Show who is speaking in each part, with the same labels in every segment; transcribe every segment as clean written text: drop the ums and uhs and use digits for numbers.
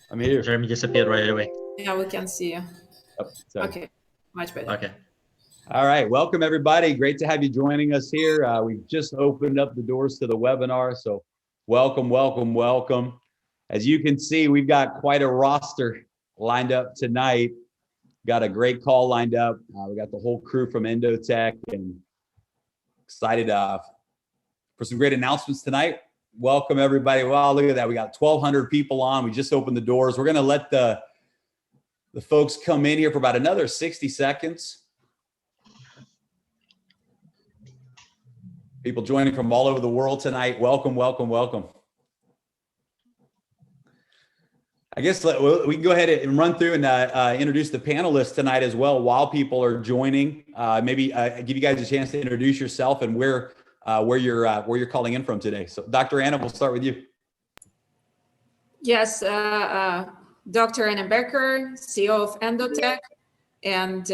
Speaker 1: I'm here.
Speaker 2: Jeremy disappeared right away.
Speaker 3: Yeah, we can see you.
Speaker 1: Oh, sorry.
Speaker 3: Okay, much better.
Speaker 2: Okay.
Speaker 1: All right. Welcome, everybody. Great to have you joining us here. We've just opened up the doors to the webinar. So welcome, welcome, welcome. As you can see, we've got quite a roster lined up tonight. Got a great call lined up. We got the whole crew from Endotech and excited for some great announcements tonight. Welcome, everybody. Wow, look at that. We got 1,200 people on. We just opened the doors. We're going to let the folks come in here for about another 60 seconds. People joining from all over the world tonight. Welcome, welcome, welcome. I guess we can go ahead and run through and introduce the panelists tonight as well while people are joining. Maybe give you guys a chance to introduce yourself and where you're calling in from today. So Dr. Anna, we'll start with you.
Speaker 3: Yes, Dr. Anna Becker, CEO of Endotech, and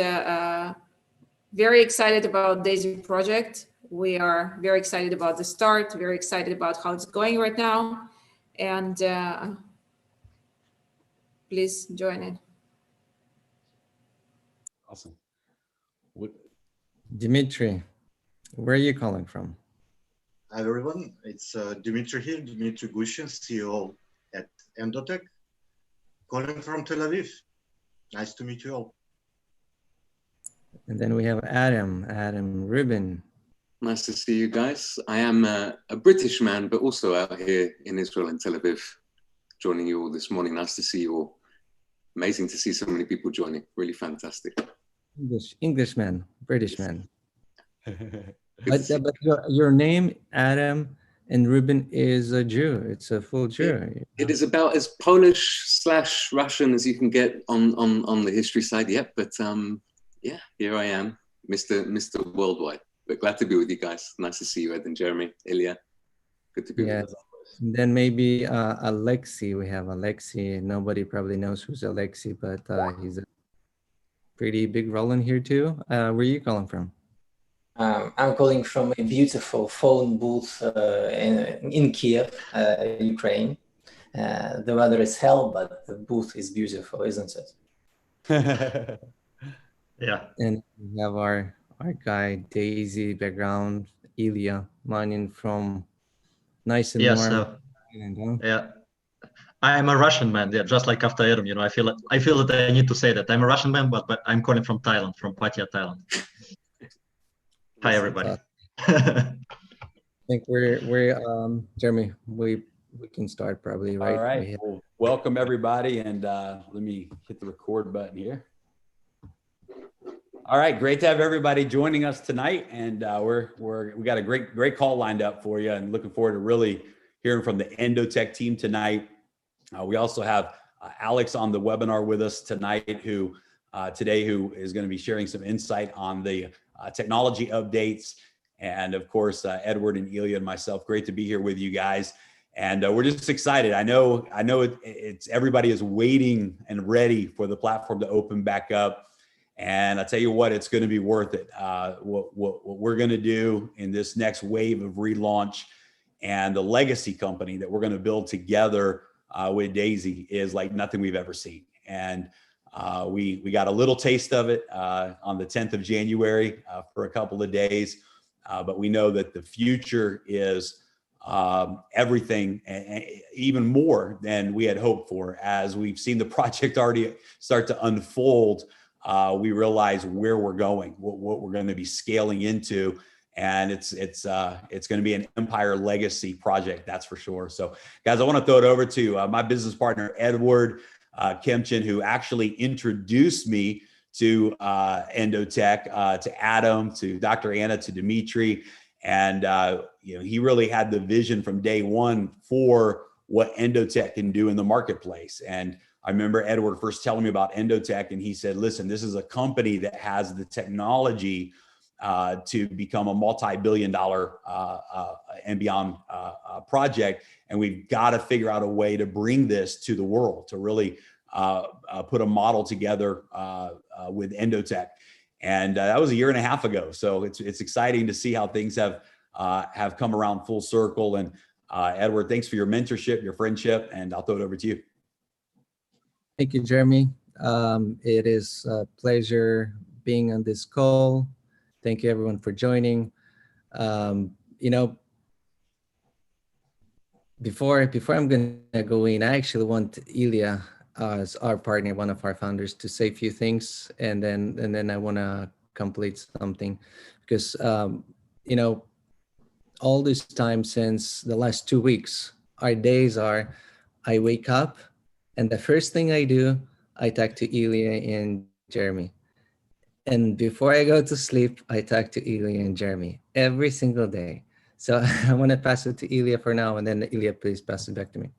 Speaker 3: very excited about DAISY project. We are very excited about the start, very excited about how it's going right now. And please join in.
Speaker 1: Awesome.
Speaker 4: Dimitri, where are you calling from?
Speaker 5: Hi, everyone. It's Dimitri here, Dimitri Gushin, CEO at Endotech, calling from Tel Aviv. Nice to meet you all.
Speaker 4: And then we have Adam Rubin.
Speaker 6: Nice to see you guys. I am a British man, but also out here in Israel and Tel Aviv, joining you all this morning. Nice to see you all. Amazing to see so many people joining. Really fantastic.
Speaker 4: Englishman, British man. But your name, Adam and Rubin, is a Jew. It's a full Jew.
Speaker 6: It is about as Polish/Russian as you can get on the history side. Yep, but yeah, here I am, Mr. Worldwide. But glad to be with you guys. Nice to see you, Ed and Jeremy, Ilya. Good to be with you.
Speaker 4: And then maybe Alexei. We have Alexei. Nobody probably knows who's Alexei, but he's a pretty big role in here too. Where are you calling from?
Speaker 7: I'm calling from a beautiful phone booth in Kiev, Ukraine. The weather is hell, but the booth is beautiful, isn't it?
Speaker 2: Yeah.
Speaker 4: And we have our guy, Daisy background, Ilya, mining from nice and warm.
Speaker 2: Yeah. I'm a Russian man, yeah, just like after Adam, I feel that I need to say that. I'm a Russian man, but I'm calling from Thailand, from Pattaya, Thailand. Hi, everybody.
Speaker 4: I think we're Jeremy, we can start probably, right?
Speaker 1: All right. Well, welcome, everybody. And let me hit the record button here. All right, great to have everybody joining us tonight, and we got a great call lined up for you, and looking forward to really hearing from the Endotech team tonight. We also have Alex on the webinar with us tonight, who is going to be sharing some insight on the technology updates, and of course Edward and Ilya and myself. Great to be here with you guys, and we're just excited. I know it's everybody is waiting and ready for the platform to open back up. And I tell you what, it's going to be worth it. What we're going to do in this next wave of relaunch and the legacy company that we're going to build together with Daisy is like nothing we've ever seen. And we got a little taste of it on the 10th of January for a couple of days. But we know that the future is everything, and even more than we had hoped for. As we've seen the project already start to unfold, we realize where we're going, what we're going to be scaling into, and it's going to be an empire legacy project, that's for sure. So, guys, I want to throw it over to my business partner Edward Kemchin, who actually introduced me to Endotech, to Adam, to Dr. Anna, to Dimitri, and he really had the vision from day one for what Endotech can do in the marketplace. And I remember Edward first telling me about Endotech, and he said, listen, this is a company that has the technology to become a multi-billion-dollar and beyond project. And we've got to figure out a way to bring this to the world, to really put a model together with Endotech. And that was a year and a half ago. So it's exciting to see how things have come around full circle. And Edward, thanks for your mentorship, your friendship, and I'll throw it over to you.
Speaker 4: Thank you, Jeremy. It is a pleasure being on this call. Thank you, everyone, for joining. You know, before I'm gonna go in, I actually want Ilya as our partner, one of our founders, to say a few things, and then I want to complete something, because you know, all this time since the last 2 weeks, our days are, I wake up, and the first thing I do, I talk to Ilya and Jeremy. And before I go to sleep, I talk to Ilya and Jeremy every single day. So I want to pass it to Ilya for now, and then Ilya, please pass it back to me.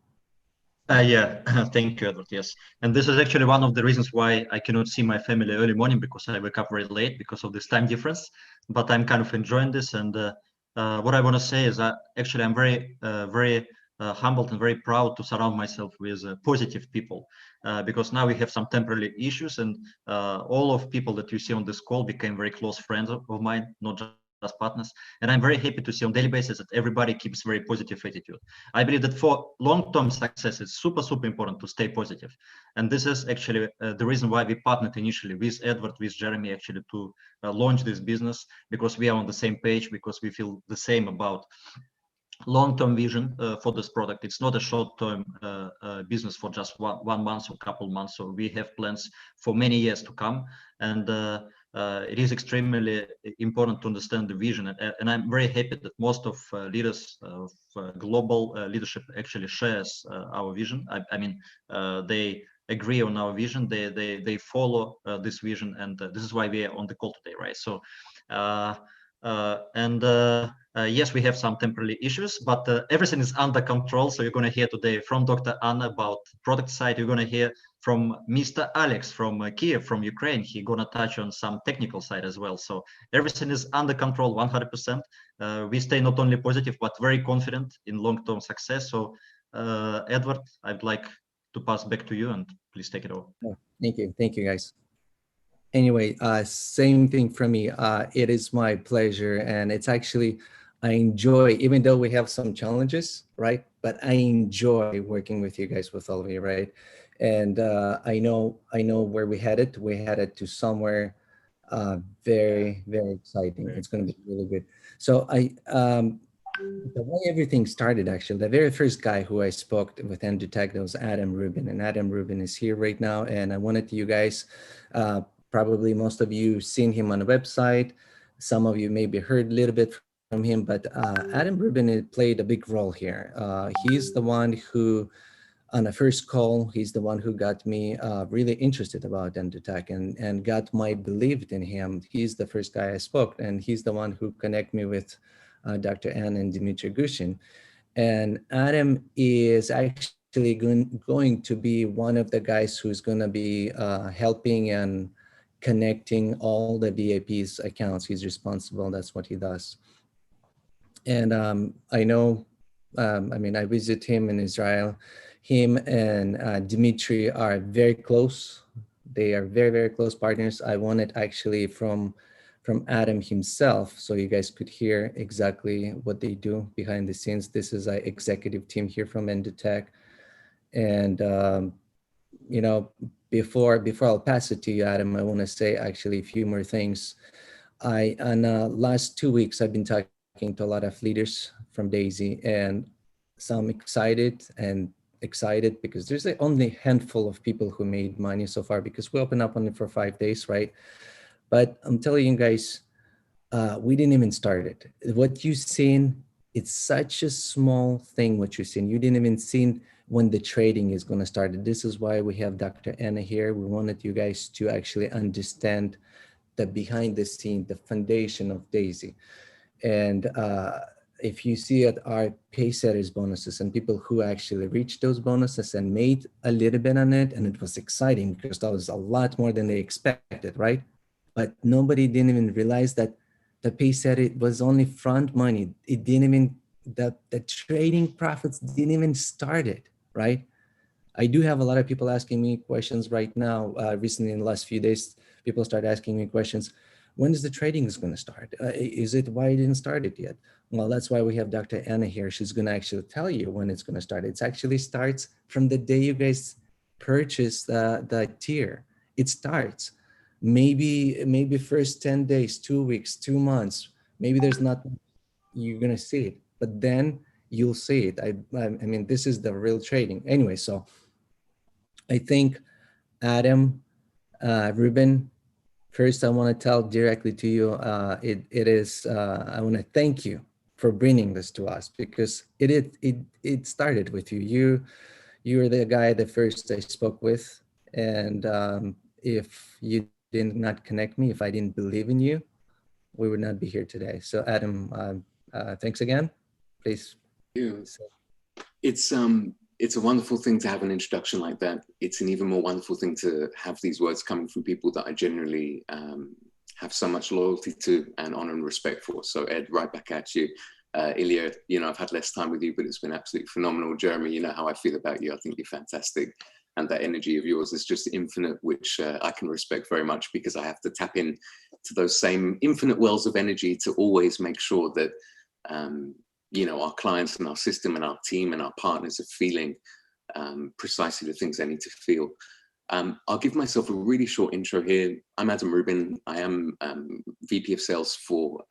Speaker 2: Yeah, thank you, Edward. Yes, and this is actually one of the reasons why I cannot see my family early morning, because I wake up very late because of this time difference. But I'm kind of enjoying this, and what I want to say is that actually I'm very humbled and very proud to surround myself with positive people, because now we have some temporary issues, and all of people that you see on this call became very close friends of mine, not just partners. And I'm very happy to see on daily basis that everybody keeps very positive attitude. I believe that for long-term success, it's super important to stay positive. And this is actually the reason why we partnered initially with Edward, with Jeremy, actually to launch this business, because we are on the same page, because we feel the same about long-term vision for this product. It's not a short-term business for just one month or couple months. So we have plans for many years to come, and it is extremely important to understand the vision. And I'm very happy that most of leaders of global leadership actually shares our vision. I mean, they agree on our vision. They follow this vision, and this is why we are on the call today, right? So. Yes, we have some temporary issues, but everything is under control. So you're going to hear today from Dr. Anna about product side. You're going to hear from Mr. Alex from Kiev, from Ukraine. He's going to touch on some technical side as well. So everything is under control 100%. We stay not only positive, but very confident in long-term success. So Edward, I'd like to pass back to you, and please take it over.
Speaker 4: Thank you. Thank you, guys. Anyway, same thing for me. It is my pleasure, and it's actually, I enjoy, even though we have some challenges, right? But I enjoy working with you guys, with all of you, right? And I know where we headed. We headed to somewhere very exciting. It's going to be really good. So the way everything started, actually, the very first guy who I spoke with Endotech was Adam Rubin, and Adam Rubin is here right now. And I wanted you guys. Probably most of you seen him on the website. Some of you maybe heard a little bit from him, but Adam Rubin played a big role here. He's the one who, on the first call, he's the one who got me really interested about Endotech and got my belief in him. He's the first guy I spoke, and he's the one who connected me with Dr. Anna and Dmitry Gushin. And Adam is actually going to be one of the guys who's going to be helping and connecting all the VIP's accounts. He's responsible. That's what he does. And I know, I mean, I visit him in Israel. Him and Dmitry are very close. They are very close partners. I wanted actually from Adam himself, so you guys could hear exactly what they do behind the scenes. This is an executive team here from Endotech. And, you know, before I'll pass it to you, Adam, I want to say actually a few more things. On the last 2 weeks, I've been talking to a lot of leaders from Daisy, and some excited because there's only a handful of people who made money so far, because we opened up only for 5 days, right? But I'm telling you guys, we didn't even start it. What you've seen, it's such a small thing what you've seen. You didn't even see when the trading is going to start. This is why we have Dr. Anna here. We wanted you guys to actually understand the behind the scene, the foundation of Daisy. And if you see at our Pacesetters bonuses and people who actually reached those bonuses and made a little bit on it, and it was exciting because that was a lot more than they expected, right? But nobody didn't even realize that the Pacesetter was only front money. It didn't even, the trading profits didn't even start it, right? I do have a lot of people asking me questions right now. Recently, in the last few days, people start asking me questions. When is the trading is going to start? Is it why it didn't start it yet? Well, that's why we have Dr. Anna here. She's going to actually tell you when it's going to start. It actually starts from the day you guys purchase the tier. It starts. Maybe first 10 days, 2 weeks, 2 months, maybe there's not, you're gonna see it, but then you'll see it. I mean, this is the real trading. Anyway, so I think Adam, Ruben, first I want to tell directly to you, it is, I want to thank you for bringing this to us, because it started with you. You were the guy that first I spoke with, and if you did not connect me, if I didn't believe in you, we would not be here today. So Adam, thanks again. Please.
Speaker 6: It's a wonderful thing to have an introduction like that. It's an even more wonderful thing to have these words coming from people that I generally have so much loyalty to and honor and respect for. So Ed, right back at you. Ilya, you know, I've had less time with you, but it's been absolutely phenomenal. Jeremy, you know how I feel about you. I think you're fantastic. And that energy of yours is just infinite, which I can respect very much, because I have to tap in to those same infinite wells of energy to always make sure that, you know, our clients and our system and our team and our partners are feeling precisely the things they need to feel. I'll give myself a really short intro here. I'm Adam Rubin. I am VP of Sales for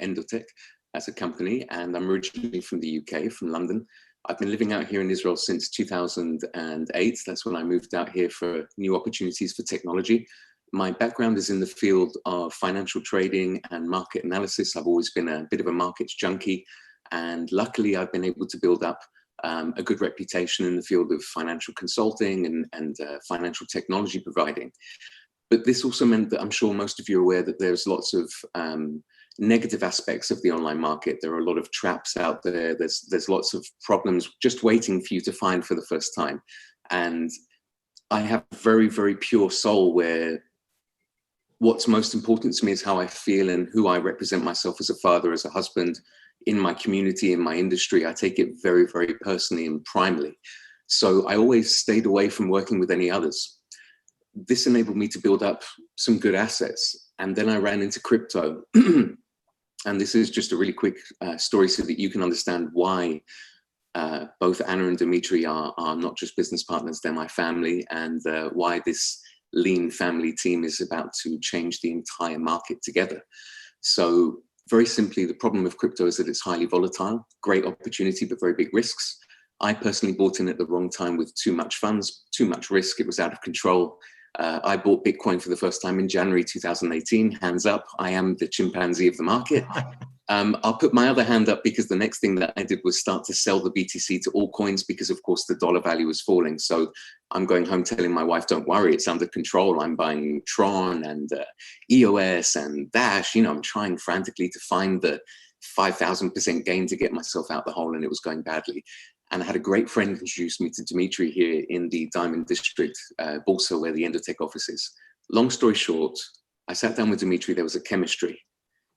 Speaker 6: Endotech as a company, and I'm originally from the UK, from London. I've been living out here in Israel since 2008. That's when I moved out here for new opportunities for technology. My background is in the field of financial trading and market analysis. I've always been a bit of a markets junkie, and luckily I've been able to build up a good reputation in the field of financial consulting and financial technology providing. But this also meant that I'm sure most of you are aware that there's lots of negative aspects of the online market. There are a lot of traps out there. There's lots of problems just waiting for you to find for the first time. And I have a very, very pure soul where what's most important to me is how I feel and who I represent myself as a father, as a husband, in my community, in my industry. I take it very, very personally and primarily. So I always stayed away from working with any others. This enabled me to build up some good assets. And then I ran into crypto. And this is just a really quick story so that you can understand why both Anna and Dimitri are not just business partners, they're my family, and why this lean family team is about to change the entire market together. So very simply, the problem with crypto is that it's highly volatile, great opportunity, but very big risks. I personally bought in at the wrong time with too much funds, too much risk. It was out of control. I bought Bitcoin for the first time in January 2018. Hands up, I am the chimpanzee of the market. I'll put my other hand up because the next thing that I did was start to sell the BTC to all coins because, of course, the dollar value was falling. So I'm going home telling my wife, don't worry, it's under control. I'm buying Tron and EOS and Dash. You know, I'm trying frantically to find the 5,000% gain to get myself out the hole, and it was going badly. And I had a great friend introduce me to Dimitri here in the Diamond District, Bursa, where the Endotech office is. Long story short, I sat down with Dimitri. There was a chemistry.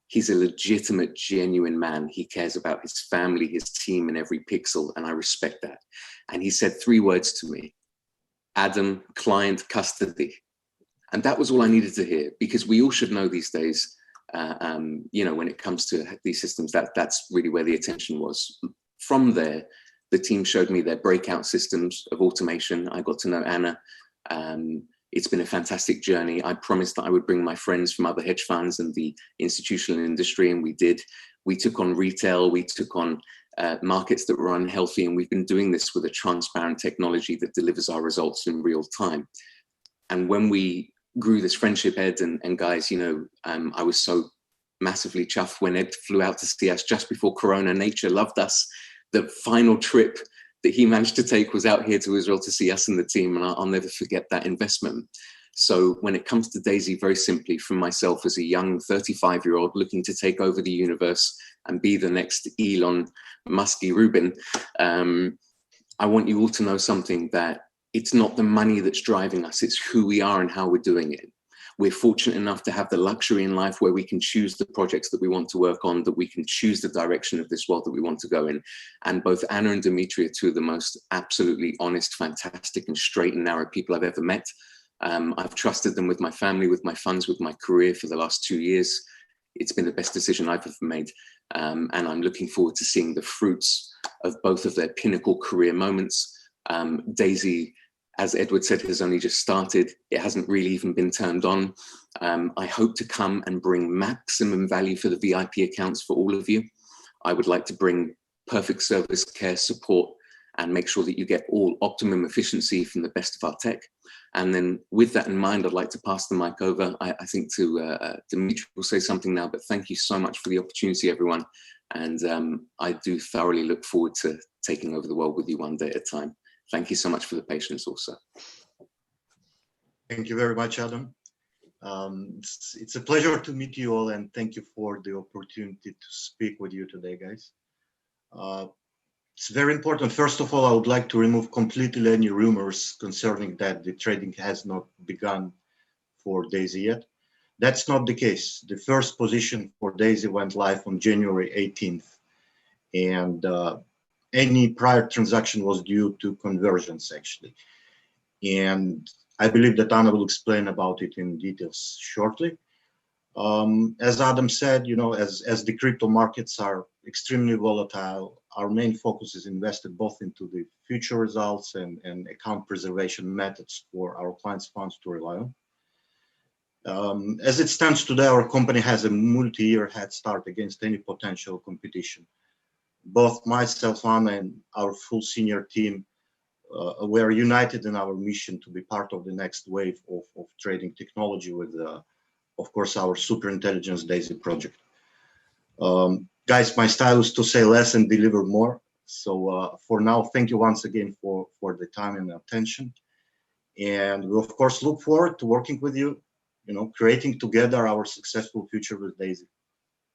Speaker 6: He's a legitimate, genuine man. He cares about his family, his team, and every pixel, and I respect that. And he said 3 words to me: Adam, client, custody. And that was all I needed to hear, because we all should know these days, you know, when it comes to these systems, that's really where the attention was. From there, the team showed me their breakout systems of automation. I got to know Anna. It's been a fantastic journey. I promised that I would bring my friends from other hedge funds and the institutional industry, and we did. We took on retail, we took on markets that were unhealthy, and we've been doing this with a transparent technology that delivers our results in real time. And when we grew this friendship, Ed and guys, you know, I was so massively chuffed when Ed flew out to see us just before Corona. Nature loved us. The final trip that he managed to take was out here to Israel to see us and the team, and I'll never forget that investment. So when it comes to Daisy, very simply, from myself as a young 35-year-old looking to take over the universe and be the next Elon Musky Rubin, I want you all to know something, that it's not the money that's driving us, it's who we are and how we're doing it. We're fortunate enough to have the luxury in life where we can choose the projects that we want to work on, that we can choose the direction of this world that we want to go in. And both Anna and Dimitri are 2 of the most absolutely honest, fantastic, and straight and narrow people I've ever met. I've trusted them with my family, with my funds, with my career for the last 2 years. It's been the best decision I've ever made. And I'm looking forward to seeing the fruits of both of their pinnacle career moments. Daisy as Edward said, has only just started. It hasn't really even been turned on. I hope to come and bring maximum value for the VIP accounts for all of you. I would like to bring perfect service, care, support, and make sure that you get all optimum efficiency from the best of our tech. And then with that in mind, I'd like to pass the mic over, I think, to Dimitri. Will say something now, but thank you so much for the opportunity, everyone. And I do thoroughly look forward to taking over the world with you one day at a time. Thank you so much for the patience also.
Speaker 5: Thank you very much, Adam. It's a pleasure to meet you all, and thank you for the opportunity to speak with you today, guys. It's very important. First of all, I would like to remove completely any rumors concerning that the trading has not begun for DAISY yet. That's not the case. The first position for DAISY went live on January 18th, and any prior transaction was due to conversions, actually. And I believe that Anna will explain about it in details shortly. As Adam said, as the crypto markets are extremely volatile, our main focus is invested both into the future results and account preservation methods for our clients' funds to rely on. As it stands today, our company has a multi-year head start against any potential competition. Both myself, Anna, and our full senior team, we are united in our mission to be part of the next wave of trading technology with, of course, our super intelligence DAISY project. Guys, my style is to say less and deliver more. So for now, thank you once again for the time and attention. And we, of course, look forward to working with you, creating together our successful future with DAISY.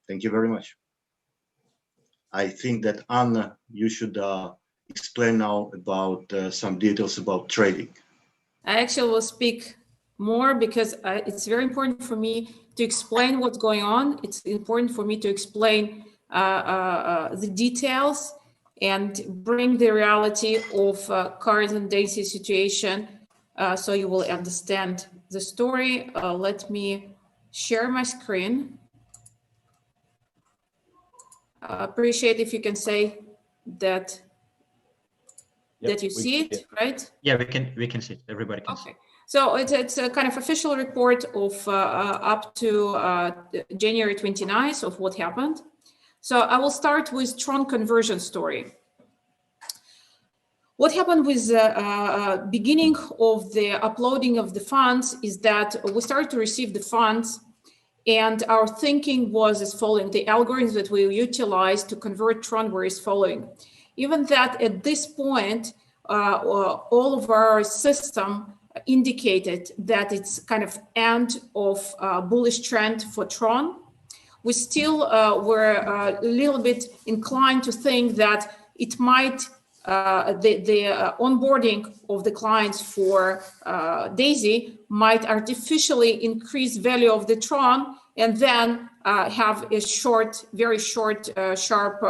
Speaker 5: Thank you very much. I think that, Anna, you should explain now about some details about trading.
Speaker 3: I actually will speak more because it's very important for me to explain what's going on. It's important for me to explain the details and bring the reality of current DAISY situation so you will understand the story. Let me share my screen. Appreciate if you can say that you see it, right?
Speaker 2: Yeah, we can see it. Everybody can see it.
Speaker 3: Okay. So it's a kind of official report of up to January 29th of what happened. So I will start with Tron conversion story. What happened with the beginning of the uploading of the funds is that we started to receive the funds, and our thinking was as following. The algorithms that we utilized to convert Tron were as following. Even that at this point, all of our system indicated that it's kind of end of bullish trend for Tron. We still were a little bit inclined to think that it might, the onboarding of the clients for DAISY might artificially increase value of the Tron and then have a short, very short, sharp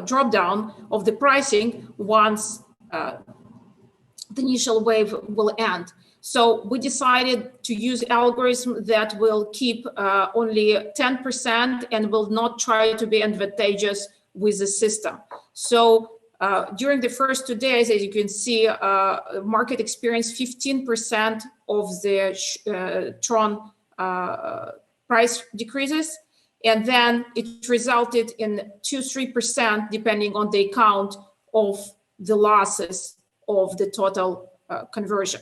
Speaker 3: drop down of the pricing once the initial wave will end. So we decided to use algorithm that will keep only 10% and will not try to be advantageous with the system. So during the first 2 days, as you can see, market experienced 15% of the Tron price decreases. And then it resulted in 2-3%, depending on the account of the losses of the total conversion.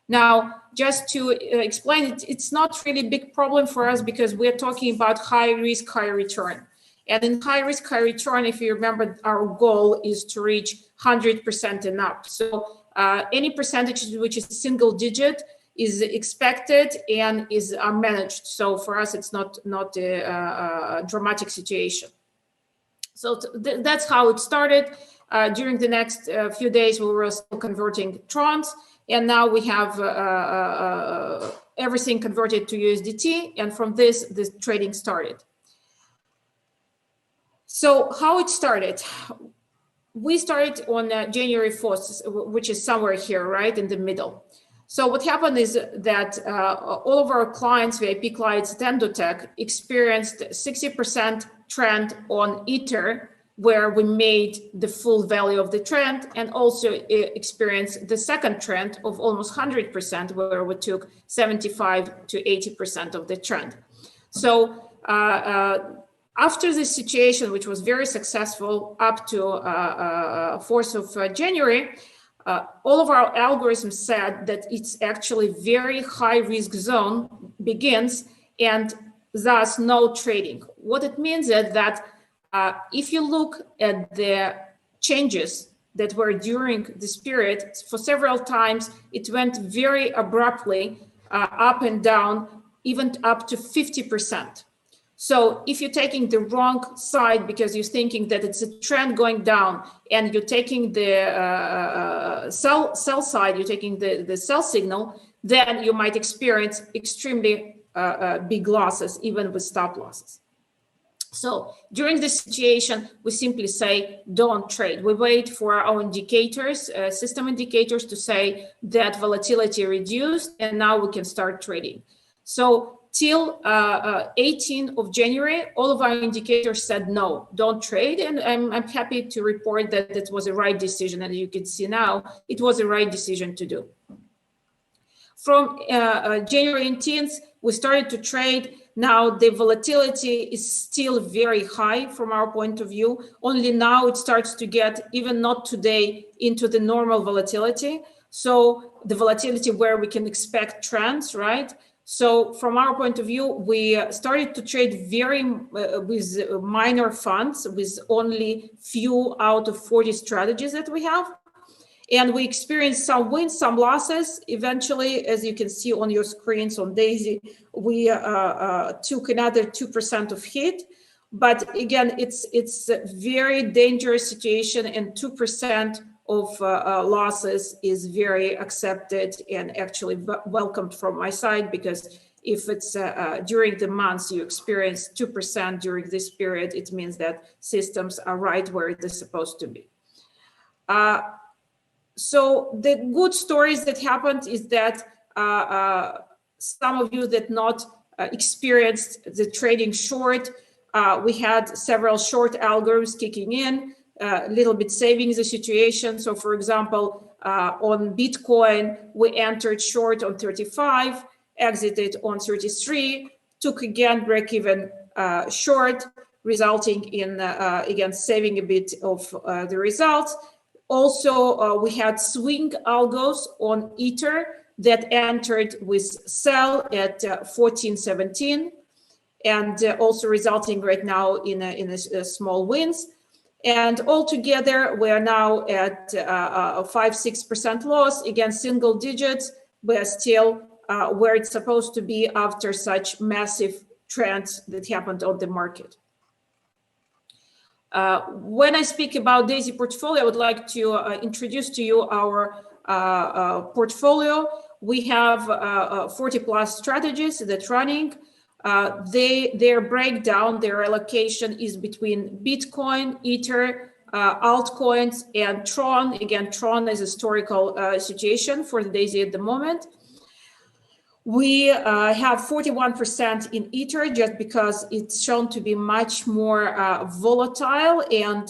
Speaker 3: Now, just to explain it, it's not really a big problem for us because we're talking about high risk, high return. And in high risk, high return, if you remember, our goal is to reach 100% and up. So any percentage which is single digit is expected and is managed. So for us, it's not a dramatic situation. So that's how it started. During the next few days, we were still converting Trons. And now we have everything converted to USDT. And from this, the trading started. So how it started? We started on January 4th, which is somewhere here, right in the middle. So what happened is that all of our clients, VIP clients at Endotech, experienced 60% trend on Ether where we made the full value of the trend, and also experienced the second trend of almost 100%, where we took 75 to 80% of the trend. So after this situation, which was very successful up to 4th of January, all of our algorithms said that it's actually very high risk zone begins, and thus no trading. What it means is that if you look at the changes that were during this period, for several times, it went very abruptly up and down, even up to 50%. So if you're taking the wrong side because you're thinking that it's a trend going down, and you're taking the sell side, you're taking the sell signal, then you might experience extremely big losses, even with stop losses. So during this situation, we simply say, don't trade. We wait for our indicators, system indicators, to say that volatility reduced, and now we can start trading. So till 18th of January, all of our indicators said, no, don't trade. And I'm happy to report that it was a right decision. And you can see now, it was a right decision to do. From January 18th, we started to trade. Now the volatility is still very high from our point of view. Only now it starts to get, even not today, into the normal volatility. So the volatility where we can expect trends, right? So from our point of view, we started to trade with minor funds, with only few out of 40 strategies that we have. And we experienced some wins, some losses. Eventually, as you can see on your screens on Daisy, we took another 2% of hit. But again, it's a very dangerous situation, and 2% of losses is very accepted and actually welcomed from my side, because if it's during the months you experience 2% during this period, it means that systems are right where they're supposed to be. So the good stories that happened is that some of you that not experienced the trading short, we had several short algorithms kicking in, a little bit saving the situation. So for example, on Bitcoin, we entered short on 35, exited on 33, took again break-even short, resulting in, again, saving a bit of the results. Also, we had swing algos on Ether that entered with sell at 14.17, and also resulting right now in a small wins. And altogether, we are now at 5-6% loss, again, single digits, but still where it's supposed to be after such massive trends that happened on the market. When I speak about Daisy portfolio, I would like to introduce to you our portfolio. We have 40 plus strategies that running. Their breakdown, their allocation is between Bitcoin, Ether, altcoins, and Tron. Again, Tron is a historical situation for the Daisy at the moment. We have 41% in Ether, just because it's shown to be much more volatile and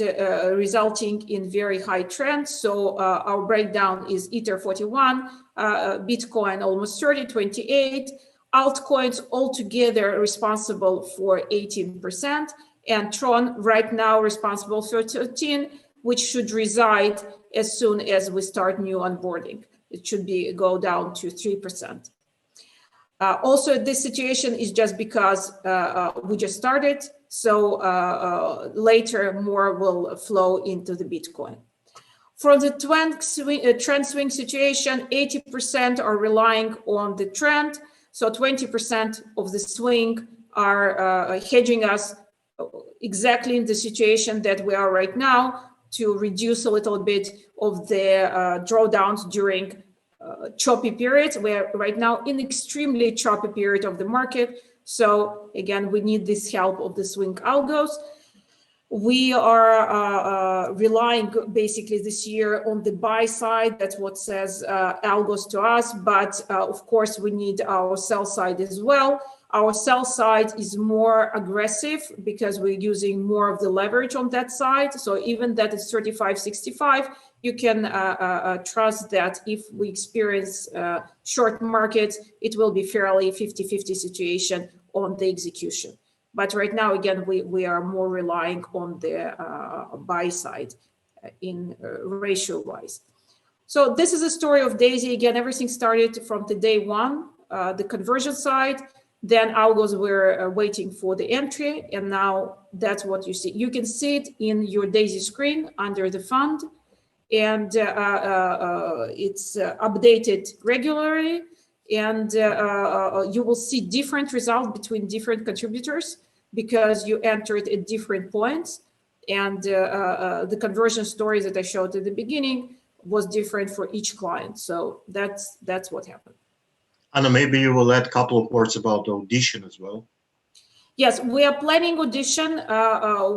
Speaker 3: resulting in very high trends. So our breakdown is Ether 41, Bitcoin almost 30, 28, altcoins altogether responsible for 18%, and Tron right now responsible for 13%, which should reside as soon as we start new onboarding. It should go down to 3%. Also, this situation is just because we just started, so later more will flow into the Bitcoin. From the trend swing situation, 80% are relying on the trend, so 20% of the swing are hedging us exactly in the situation that we are right now, to reduce a little bit of the drawdowns during choppy periods. We're right now in extremely choppy period of the market. So again, we need this help of the swing algos. We are relying basically this year on the buy side. That's what says algos to us. But of course, we need our sell side as well. Our sell side is more aggressive because we're using more of the leverage on that side. So even that is 35.65, you can trust that if we experience short markets, it will be fairly 50-50 situation on the execution. But right now, again, we are more relying on the buy side in ratio-wise. So this is a story of Daisy. Again, everything started from the day one, the conversion side. Then algos were waiting for the entry, and now that's what you see. You can see it in your Daisy screen under the fund, and it's updated regularly. And you will see different results between different contributors because you entered at different points. And the conversion story that I showed at the beginning was different for each client. So that's what happened.
Speaker 5: Anna, maybe you will add a couple of words about Audition as well.
Speaker 3: Yes, we are planning Audition.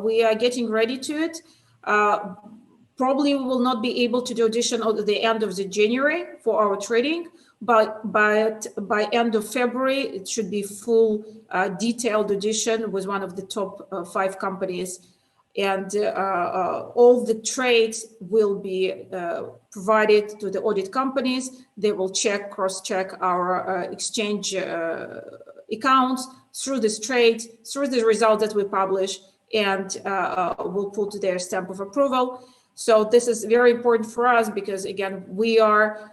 Speaker 3: We are getting ready to it. Probably we will not be able to do Audition at the end of the January for our trading, but by end of February, it should be full detailed Audition with one of the top 5 companies. And all the trades will be provided to the audit companies. They will cross-check our exchange accounts through this trade, through the result that we publish, and will put their stamp of approval. So this is very important for us because, again, we are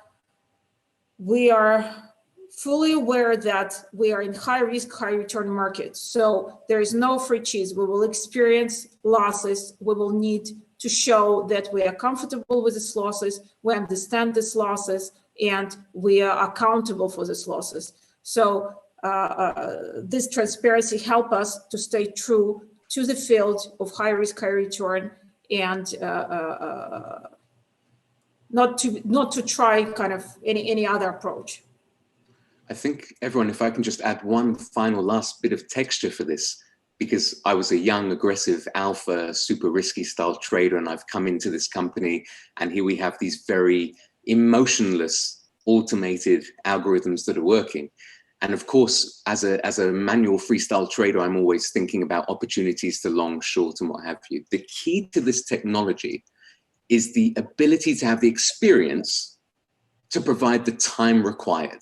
Speaker 3: fully aware that we are in high risk, high return markets. So there is no free cheese. We will experience losses. We will need to show that we are comfortable with these losses, we understand these losses, and we are accountable for these losses. So this transparency helps us to stay true to the field of high risk, high return, and not to try kind of any other approach.
Speaker 6: I think everyone, if I can just add one final last bit of texture for this, because I was a young, aggressive, alpha, super risky style trader, and I've come into this company, and here we have these very emotionless, automated algorithms that are working. And of course, as a manual freestyle trader, I'm always thinking about opportunities to long, short, and what have you. The key to this technology is the ability to have the experience to provide the time required.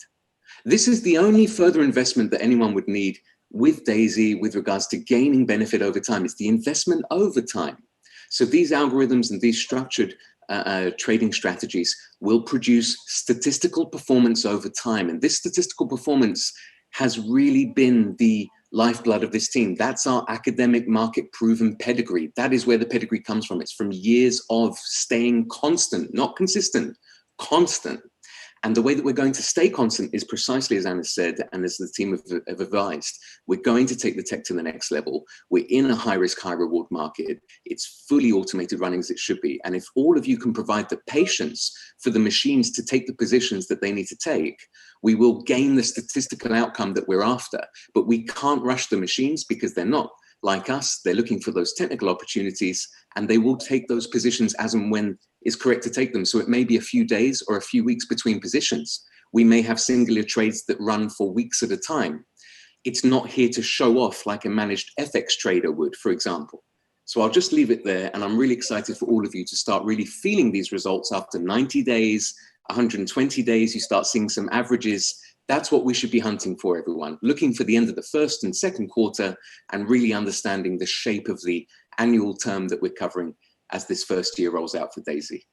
Speaker 6: This is the only further investment that anyone would need with Daisy with regards to gaining benefit over time. It's the investment over time. So these algorithms and these structured trading strategies will produce statistical performance over time. And this statistical performance has really been the lifeblood of this team. That's our academic market proven pedigree. That is where the pedigree comes from. It's from years of staying constant, not consistent, constant. And the way that we're going to stay constant is precisely as Anna said, and as the team have advised, we're going to take the tech to the next level. We're in a high risk, high reward market. It's fully automated running as it should be. And if all of you can provide the patience for the machines to take the positions that they need to take, we will gain the statistical outcome that we're after. But we can't rush the machines because they're not like us. They're looking for those technical opportunities, and they will take those positions as and when is correct to take them. So it may be a few days or a few weeks between positions. We may have singular trades that run for weeks at a time. It's not here to show off like a managed FX trader would, for example. So I'll just leave it there. And I'm really excited for all of you to start really feeling these results after 90 days, 120 days, you start seeing some averages. That's what we should be hunting for, everyone. Looking for the end of the first and second quarter and really understanding the shape of the annual term that we're covering as this first year rolls out for Daisy.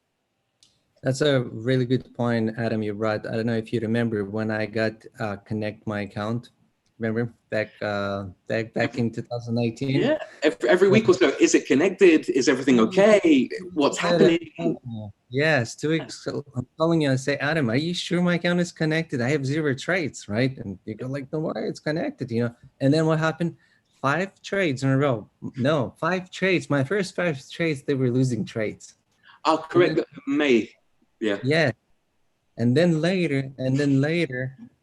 Speaker 4: That's a really good point, Adam, you brought. I don't know if you remember when I got Connect my account. Remember back in 2019?
Speaker 6: Yeah, every week or so. Is it connected? Is everything okay? What's happening?
Speaker 4: Yes, 2 weeks. I'm calling you and say, Adam, are you sure my account is connected? I have 0 trades, right? And you go like, don't worry, it's connected, you know. And then what happened? 5 trades in a row. No, 5 trades. My first 5 trades, they were losing trades.
Speaker 6: Oh, correct. May. Yeah.
Speaker 4: Yeah. And then later,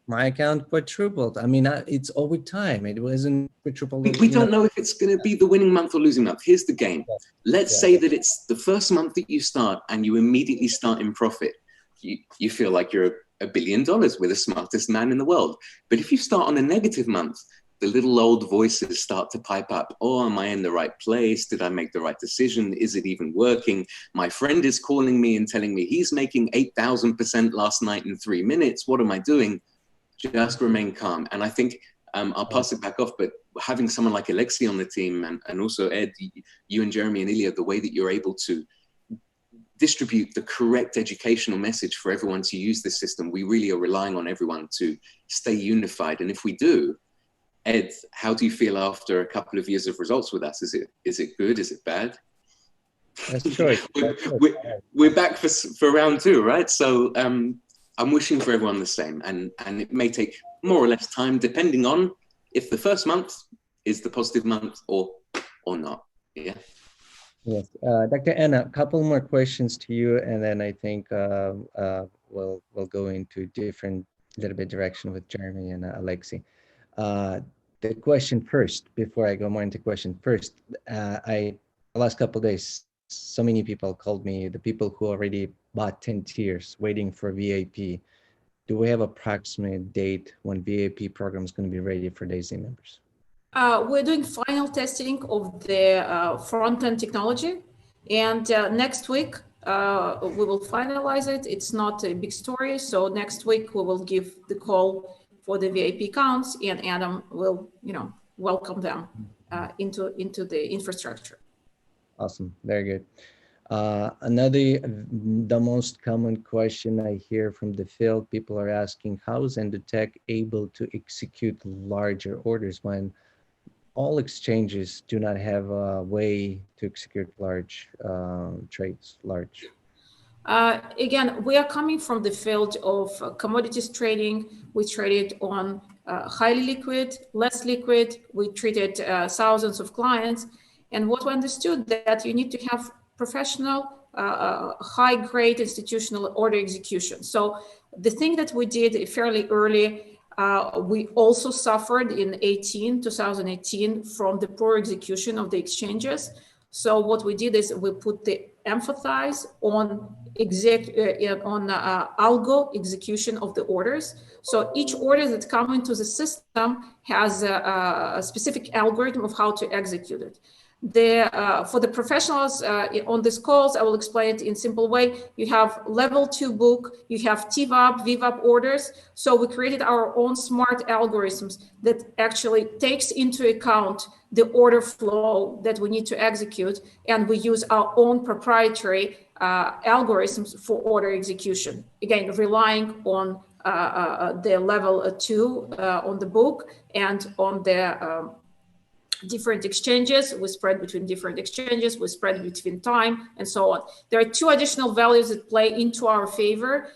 Speaker 4: My account quadrupled. I mean, it's over time. It wasn't quadrupled.
Speaker 6: We don't know if it's going to be the winning month or losing month. Here's the game. Let's say that it's the first month that you start and you immediately start in profit. You feel like you're $1 billion. We're the smartest man in the world. But if you start on a negative month, the little old voices start to pipe up. Oh, am I in the right place? Did I make the right decision? Is it even working? My friend is calling me and telling me he's making 8,000% last night in 3 minutes. What am I doing? Just remain calm. And I think I'll pass it back off, but having someone like Alexei on the team and also Ed, you and Jeremy and Ilya, the way that you're able to distribute the correct educational message for everyone to use this system, we really are relying on everyone to stay unified. And if we do, Ed, how do you feel after a couple of years of results with us? Is it good? Is it bad?
Speaker 4: That's true.
Speaker 6: We're back for round 2, right? So I'm wishing for everyone the same, and it may take more or less time depending on if the first month is the positive month or not. Yeah.
Speaker 4: Yes, Dr. Anna, a couple more questions to you, and then I think we'll go into different little bit direction with Jeremy and Alexei. The question first, before I go more into question first, the last couple of days, so many people called me, the people who already bought 10 tiers waiting for VIP. Do we have approximate date when VIP program is going to be ready for DayZ members?
Speaker 3: We're doing final testing of the front-end technology, and next week we will finalize it. It's not a big story, so next week we will give the call for the VIP accounts, and Adam will, welcome them into the infrastructure.
Speaker 4: Awesome, very good. The most common question I hear from the field, people are asking, how is Endotech able to execute larger orders when all exchanges do not have a way to execute large trades,
Speaker 3: Again, we are coming from the field of commodities trading. We traded on highly liquid, less liquid. We treated thousands of clients. And what we understood that you need to have professional, high-grade institutional order execution. So the thing that we did fairly early, we also suffered in 2018 from the poor execution of the exchanges. So what we did is we put the emphasis on algo execution of the orders. So each order that comes into the system has a specific algorithm of how to execute it. For the professionals on these calls, I will explain it in a simple way. You have level 2 book, you have TVAP, VWAP orders. So we created our own smart algorithms that actually takes into account the order flow that we need to execute. And we use our own proprietary algorithms for order execution. Again, relying on the level 2 on the book and on the different exchanges. We spread between different exchanges, we spread between time, and so on. There are 2 additional values that play into our favor.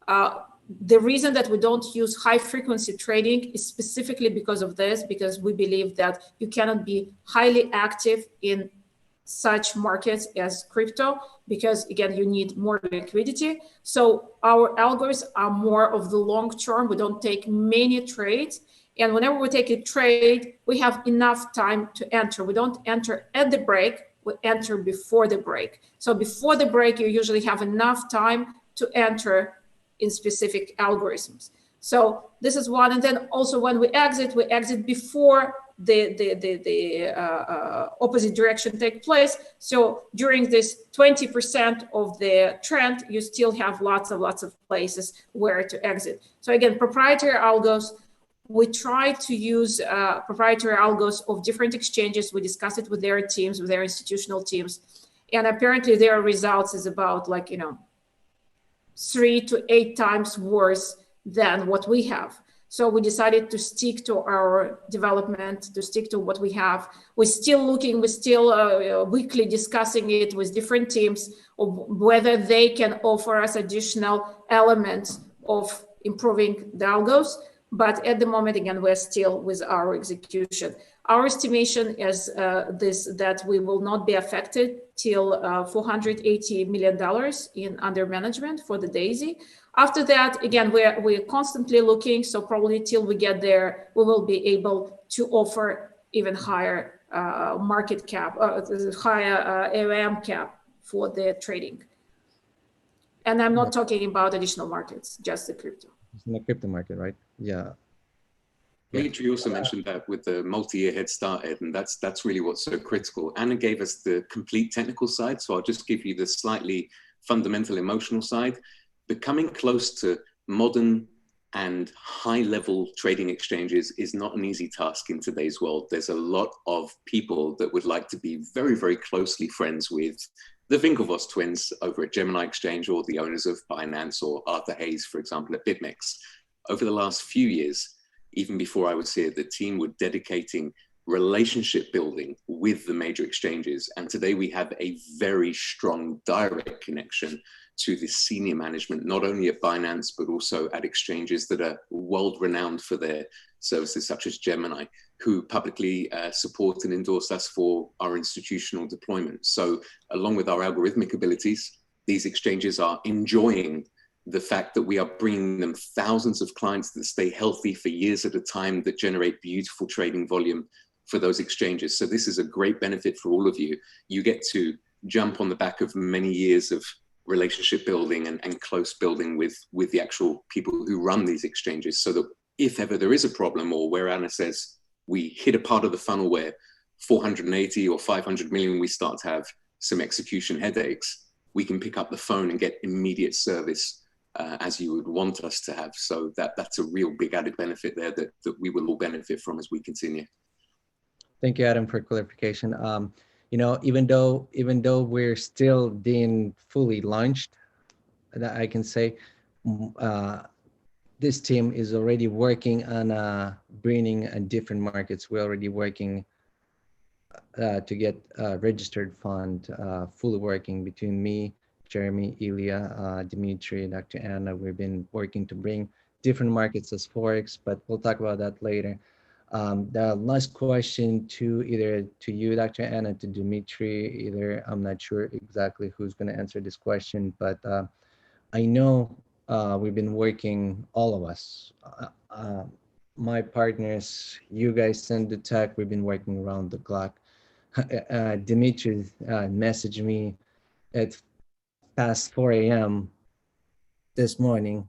Speaker 3: The reason that we don't use high frequency trading is specifically because of this, because we believe that you cannot be highly active in such markets as crypto, because again, you need more liquidity. So our algorithms are more of the long term. We don't take many trades. And whenever we take a trade, we have enough time to enter. We don't enter at the break, we enter before the break. So before the break, you usually have enough time to enter in specific algorithms. So this is one. And then also when we exit before the opposite direction take place. So during this 20% of the trend, you still have lots of places where to exit. So again, proprietary algos, we try to use proprietary algos of different exchanges. We discuss it with their teams, with their institutional teams. And apparently their results is about 3 to 8 times worse than what we have. So we decided to stick to our development, to stick to what we have. We're still weekly discussing it with different teams of whether they can offer us additional elements of improving the algos. But at the moment, again, we're still with our execution. Our estimation is that we will not be affected till $480 million in under management for the DayZ. After that, again, we're constantly looking. So probably till we get there, we will be able to offer even higher market cap, higher AUM cap for the trading. And I'm not talking about additional markets, just the crypto.
Speaker 4: It's in the crypto market, right? Yeah.
Speaker 6: Dimitri also mentioned that with the multi-year head start, Ed, and that's really what's so critical. Anna gave us the complete technical side, so I'll just give you the slightly fundamental emotional side. Becoming close to modern and high-level trading exchanges is not an easy task in today's world. There's a lot of people that would like to be very, very closely friends with the Winklevoss twins over at Gemini Exchange, or the owners of Binance, or Arthur Hayes, for example, at BitMEX. Over the last few years, even before I was here, the team were dedicating relationship building with the major exchanges. And today we have a very strong direct connection to the senior management, not only at Binance, but also at exchanges that are world-renowned for their services, such as Gemini, who publicly support and endorse us for our institutional deployment. So along with our algorithmic abilities, these exchanges are enjoying the fact that we are bringing them thousands of clients that stay healthy for years at a time, that generate beautiful trading volume for those exchanges. So this is a great benefit for all of you. You get to jump on the back of many years of relationship building and close building with the actual people who run these exchanges, so that if ever there is a problem, or where Anna says we hit a part of the funnel where 480 or 500 million, we start to have some execution headaches, we can pick up the phone and get immediate service as you would want us to have. So that's a real big added benefit there that we will all benefit from as we continue.
Speaker 4: Thank you, Adam, for clarification. You know, even though we're still being fully launched, I can say this team is already working on bringing different markets. We're already working to get a registered fund fully working between me, Jeremy, Ilya, Dimitri, Dr. Anna. We've been working to bring different markets as Forex, but we'll talk about that later. The last question either to you, Dr. Anna, to Dimitri, I'm not sure exactly who's going to answer this question, but I know we've been working, all of us, my partners, you guys send the tech, we've been working around the clock. Dimitri messaged me at past 4 a.m. this morning,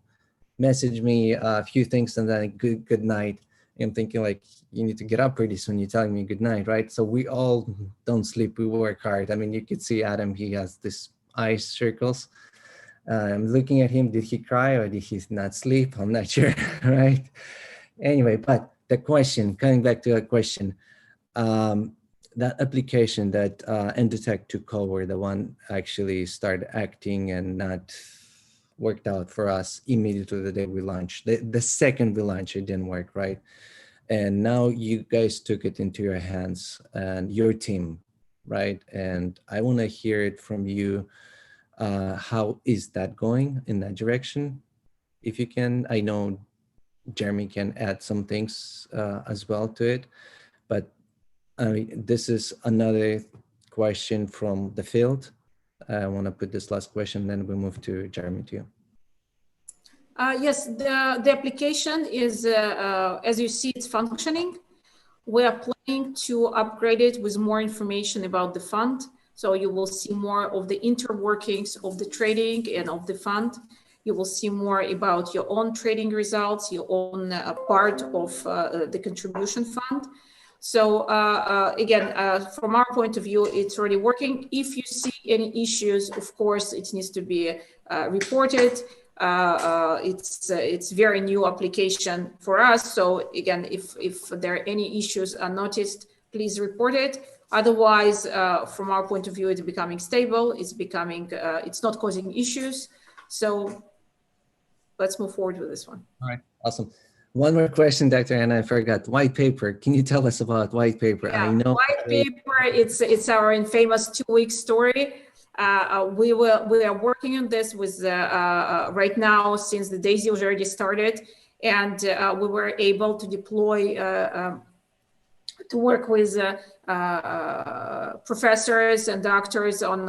Speaker 4: messaged me a few things and then good night. I'm thinking, like, you need to get up pretty soon. You're telling me good night, right? So we all don't sleep. We work hard. I mean, you could see Adam, he has this eye circles. I'm looking at him. Did he cry or did he not sleep? I'm not sure, right? Anyway, but the question, coming back to a question, that application that Endotech took over, the one actually started acting and not worked out for us immediately the day we launched. The second we launched, it didn't work, right? And now you guys took it into your hands and your team, right? And I want to hear it from you. How is that going in that direction? If you can, I know Jeremy can add some things as well to it, but I mean, this is another question from the field. I want to put this last question, then we move to Jeremy too.
Speaker 3: Yes, the application is, as you see, it's functioning. We are planning to upgrade it with more information about the fund. So you will see more of the interworkings of the trading and of the fund. You will see more about your own trading results, your own part of the contribution fund. So again, from our point of view, it's already working. If you see any issues, of course, it needs to be reported. It's very new application for us. So again, if there are any issues are noticed, please report it. Otherwise, from our point of view, it's becoming stable. It's not causing issues. So let's move forward with this one.
Speaker 4: All right, awesome. One more question, Dr. Anna, I forgot. White paper. Can you tell us about white paper?
Speaker 3: Yeah,
Speaker 4: I know
Speaker 3: white paper. It's our infamous 2-week story. We are working on this with right now since the days already started, and we were able to deploy to work with professors and doctors on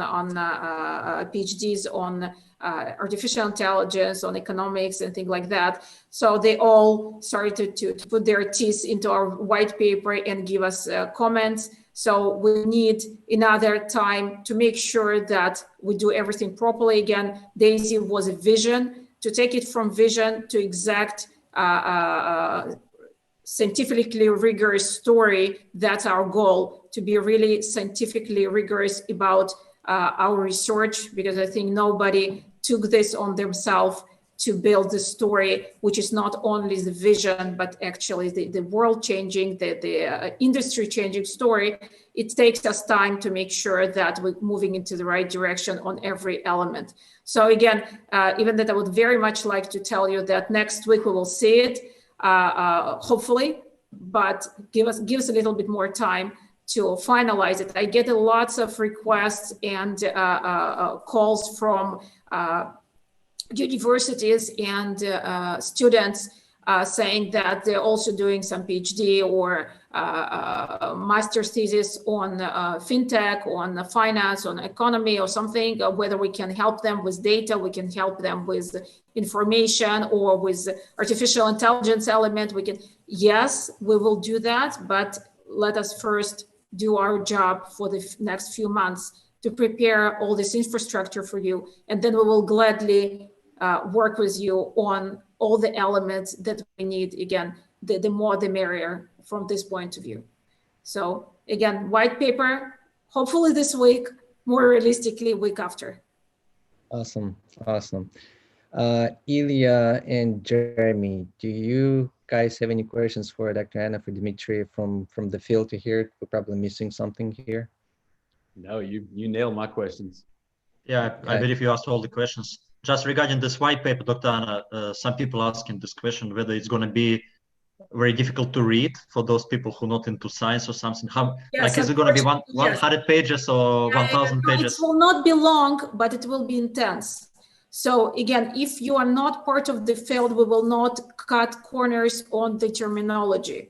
Speaker 3: PhDs on artificial intelligence, on economics and things like that. So they all started to put their teeth into our white paper and give us comments. So we need another time to make sure that we do everything properly. Again, DAISY was a vision. To take it from vision to exact scientifically rigorous story, that's our goal, to be really scientifically rigorous about our research, because I think nobody took this on themselves to build the story, which is not only the vision, but actually the world changing, the industry changing story. It takes us time to make sure that we're moving into the right direction on every element. So again, even that I would very much like to tell you that next week we will see it, hopefully, but give us a little bit more time to finalize it. I get lots of requests and calls from universities and students saying that they're also doing some PhD or master's thesis on fintech, on finance, on economy or something, whether we can help them with data, we can help them with information or with artificial intelligence element. We can, yes, we will do that, but let us first do our job for the next few months to prepare all this infrastructure for you. And then we will gladly work with you on all the elements that we need. Again, the more the merrier from this point of view. So again, white paper, hopefully this week, more realistically, week after.
Speaker 4: Awesome, awesome. Ilya and Jeremy, do you guys have any questions for Dr. Anna, for Dimitri from the field to hear? We're probably missing something here.
Speaker 1: No, you nailed my questions.
Speaker 2: Yeah, I believe you asked all the questions. Just regarding this white paper, Dr. Anna, some people asking this question, whether it's going to be very difficult to read for those people who are not into science or something. How,
Speaker 3: yes,
Speaker 2: like, is it going to be 100 pages or 1,000 pages?
Speaker 3: It will not be long, but it will be intense. So again, if you are not part of the field, we will not cut corners on the terminology.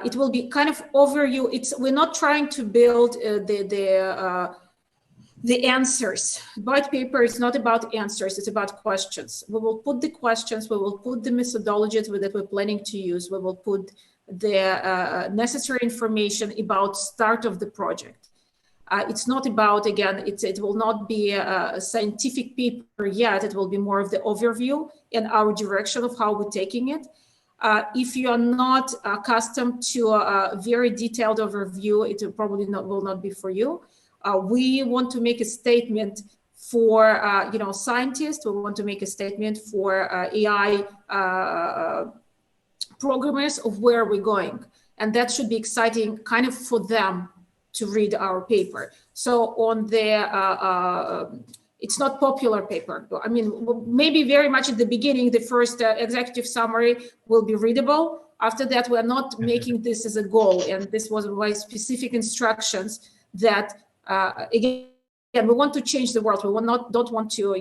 Speaker 3: It will be kind of overview. We're not trying to build the answers. White paper is not about answers, it's about questions. We will put the questions, we will put the methodologies that we're planning to use, we will put the necessary information about start of the project. It's not about, again, it will not be a scientific paper yet, it will be more of the overview and our direction of how we're taking it. If you are not accustomed to a very detailed overview, it probably will not be for you. We want to make a statement for scientists. We want to make a statement for AI programmers of where we're going, and that should be exciting, kind of for them to read our paper. So on the it's not popular paper. I mean, maybe very much at the beginning, the first executive summary will be readable. After that, we're not making this as a goal, and this was my specific instructions that. Again, we want to change the world. We don't want to,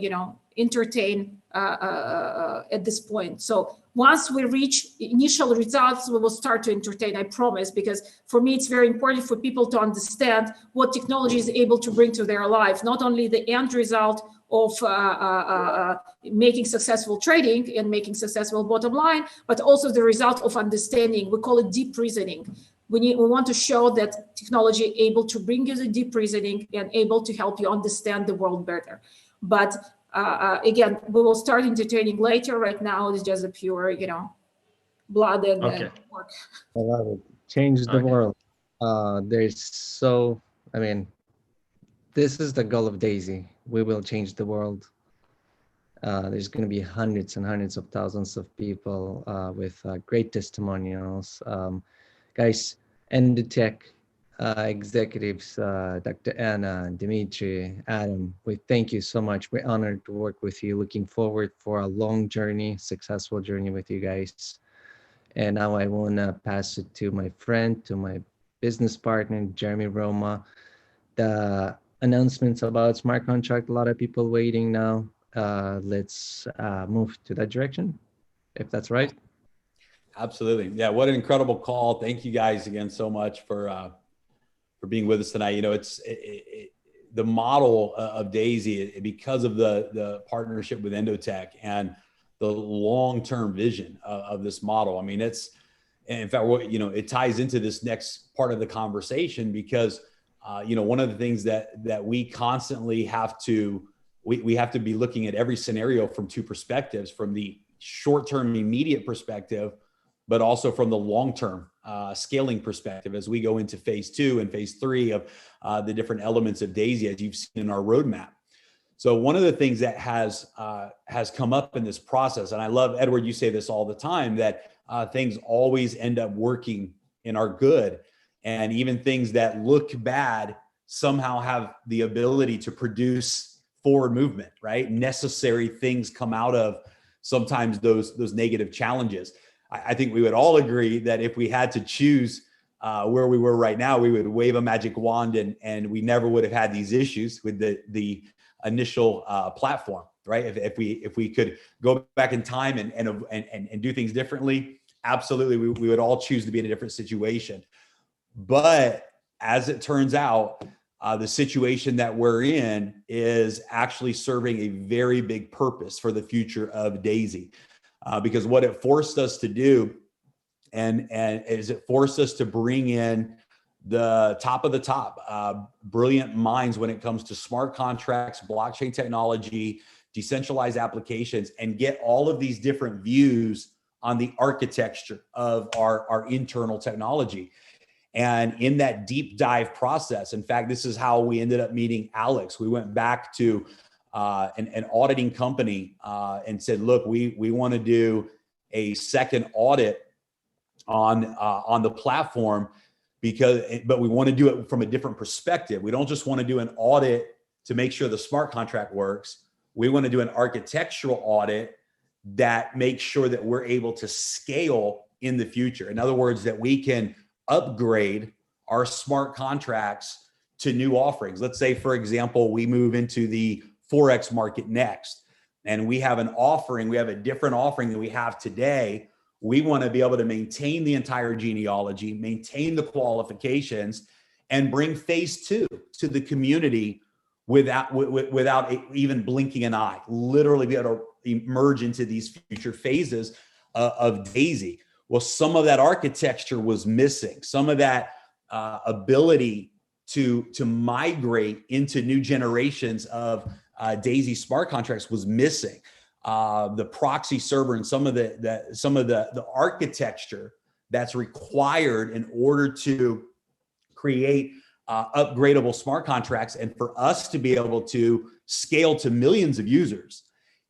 Speaker 3: entertain at this point. So once we reach initial results, we will start to entertain, I promise, because for me, it's very important for people to understand what technology is able to bring to their life, not only the end result of making successful trading and making successful bottom line, but also the result of understanding. We call it deep reasoning. We want to show that technology is able to bring you the deep reasoning and able to help you understand the world better. But again, we will start entertaining later. Right now, it's just a pure, blood and work.
Speaker 4: I love it. Change the world. This is the goal of DAISY. We will change the world. There's going to be hundreds and hundreds of thousands of people with great testimonials. Guys, EndoTech executives, Dr. Anna, Dimitri, Adam, we thank you so much. We're honored to work with you. Looking forward for a long journey, successful journey with you guys. And now I want to pass it to my friend, to my business partner, Jeremy Roma. The announcements about smart contract, a lot of people waiting now. Let's move to that direction, if that's right.
Speaker 1: Absolutely. Yeah. What an incredible call. Thank you guys again so much for being with us tonight. You know, the model of Daisy, because of the partnership with Endotech and the long-term vision of this model. I mean, in fact, it ties into this next part of the conversation because, one of the things that we constantly have to, we have to be looking at every scenario from two perspectives, from the short-term immediate perspective, but also from the long-term scaling perspective as we go into phase 2 and phase 3 of the different elements of Daisy, as you've seen in our roadmap. So one of the things that has come up in this process, and I love, Edward, you say this all the time, that things always end up working in our good, and even things that look bad somehow have the ability to produce forward movement, right? Necessary things come out of sometimes those negative challenges. I think we would all agree that if we had to choose where we were right now, we would wave a magic wand and we never would have had these issues with the initial platform, right? If we could go back in time and do things differently, absolutely, we would all choose to be in a different situation. But as it turns out, the situation that we're in is actually serving a very big purpose for the future of Daisy. Because what it forced us to do, and is it forced us to bring in the top of the top, brilliant minds when it comes to smart contracts, blockchain technology, decentralized applications, and get all of these different views on the architecture of our internal technology. And in that deep dive process, in fact, this is how we ended up meeting Alex. We went back to an auditing company and said, look, we want to do a second audit on the platform but we want to do it from a different perspective. We don't just want to do an audit to make sure the smart contract works. We want to do an architectural audit that makes sure that we're able to scale in the future. In other words, that we can upgrade our smart contracts to new offerings. Let's say, for example, we move into the Forex market next, and we have an offering, we have a different offering than we have today. We want to be able to maintain the entire genealogy, maintain the qualifications, and bring phase 2 to the community without even blinking an eye, literally be able to emerge into these future phases of Daisy. Well, some of that architecture was missing. Some of that ability to migrate into new generations of Daisy smart contracts was missing. The proxy server and some of the architecture that's required in order to create upgradable smart contracts, and for us to be able to scale to millions of users,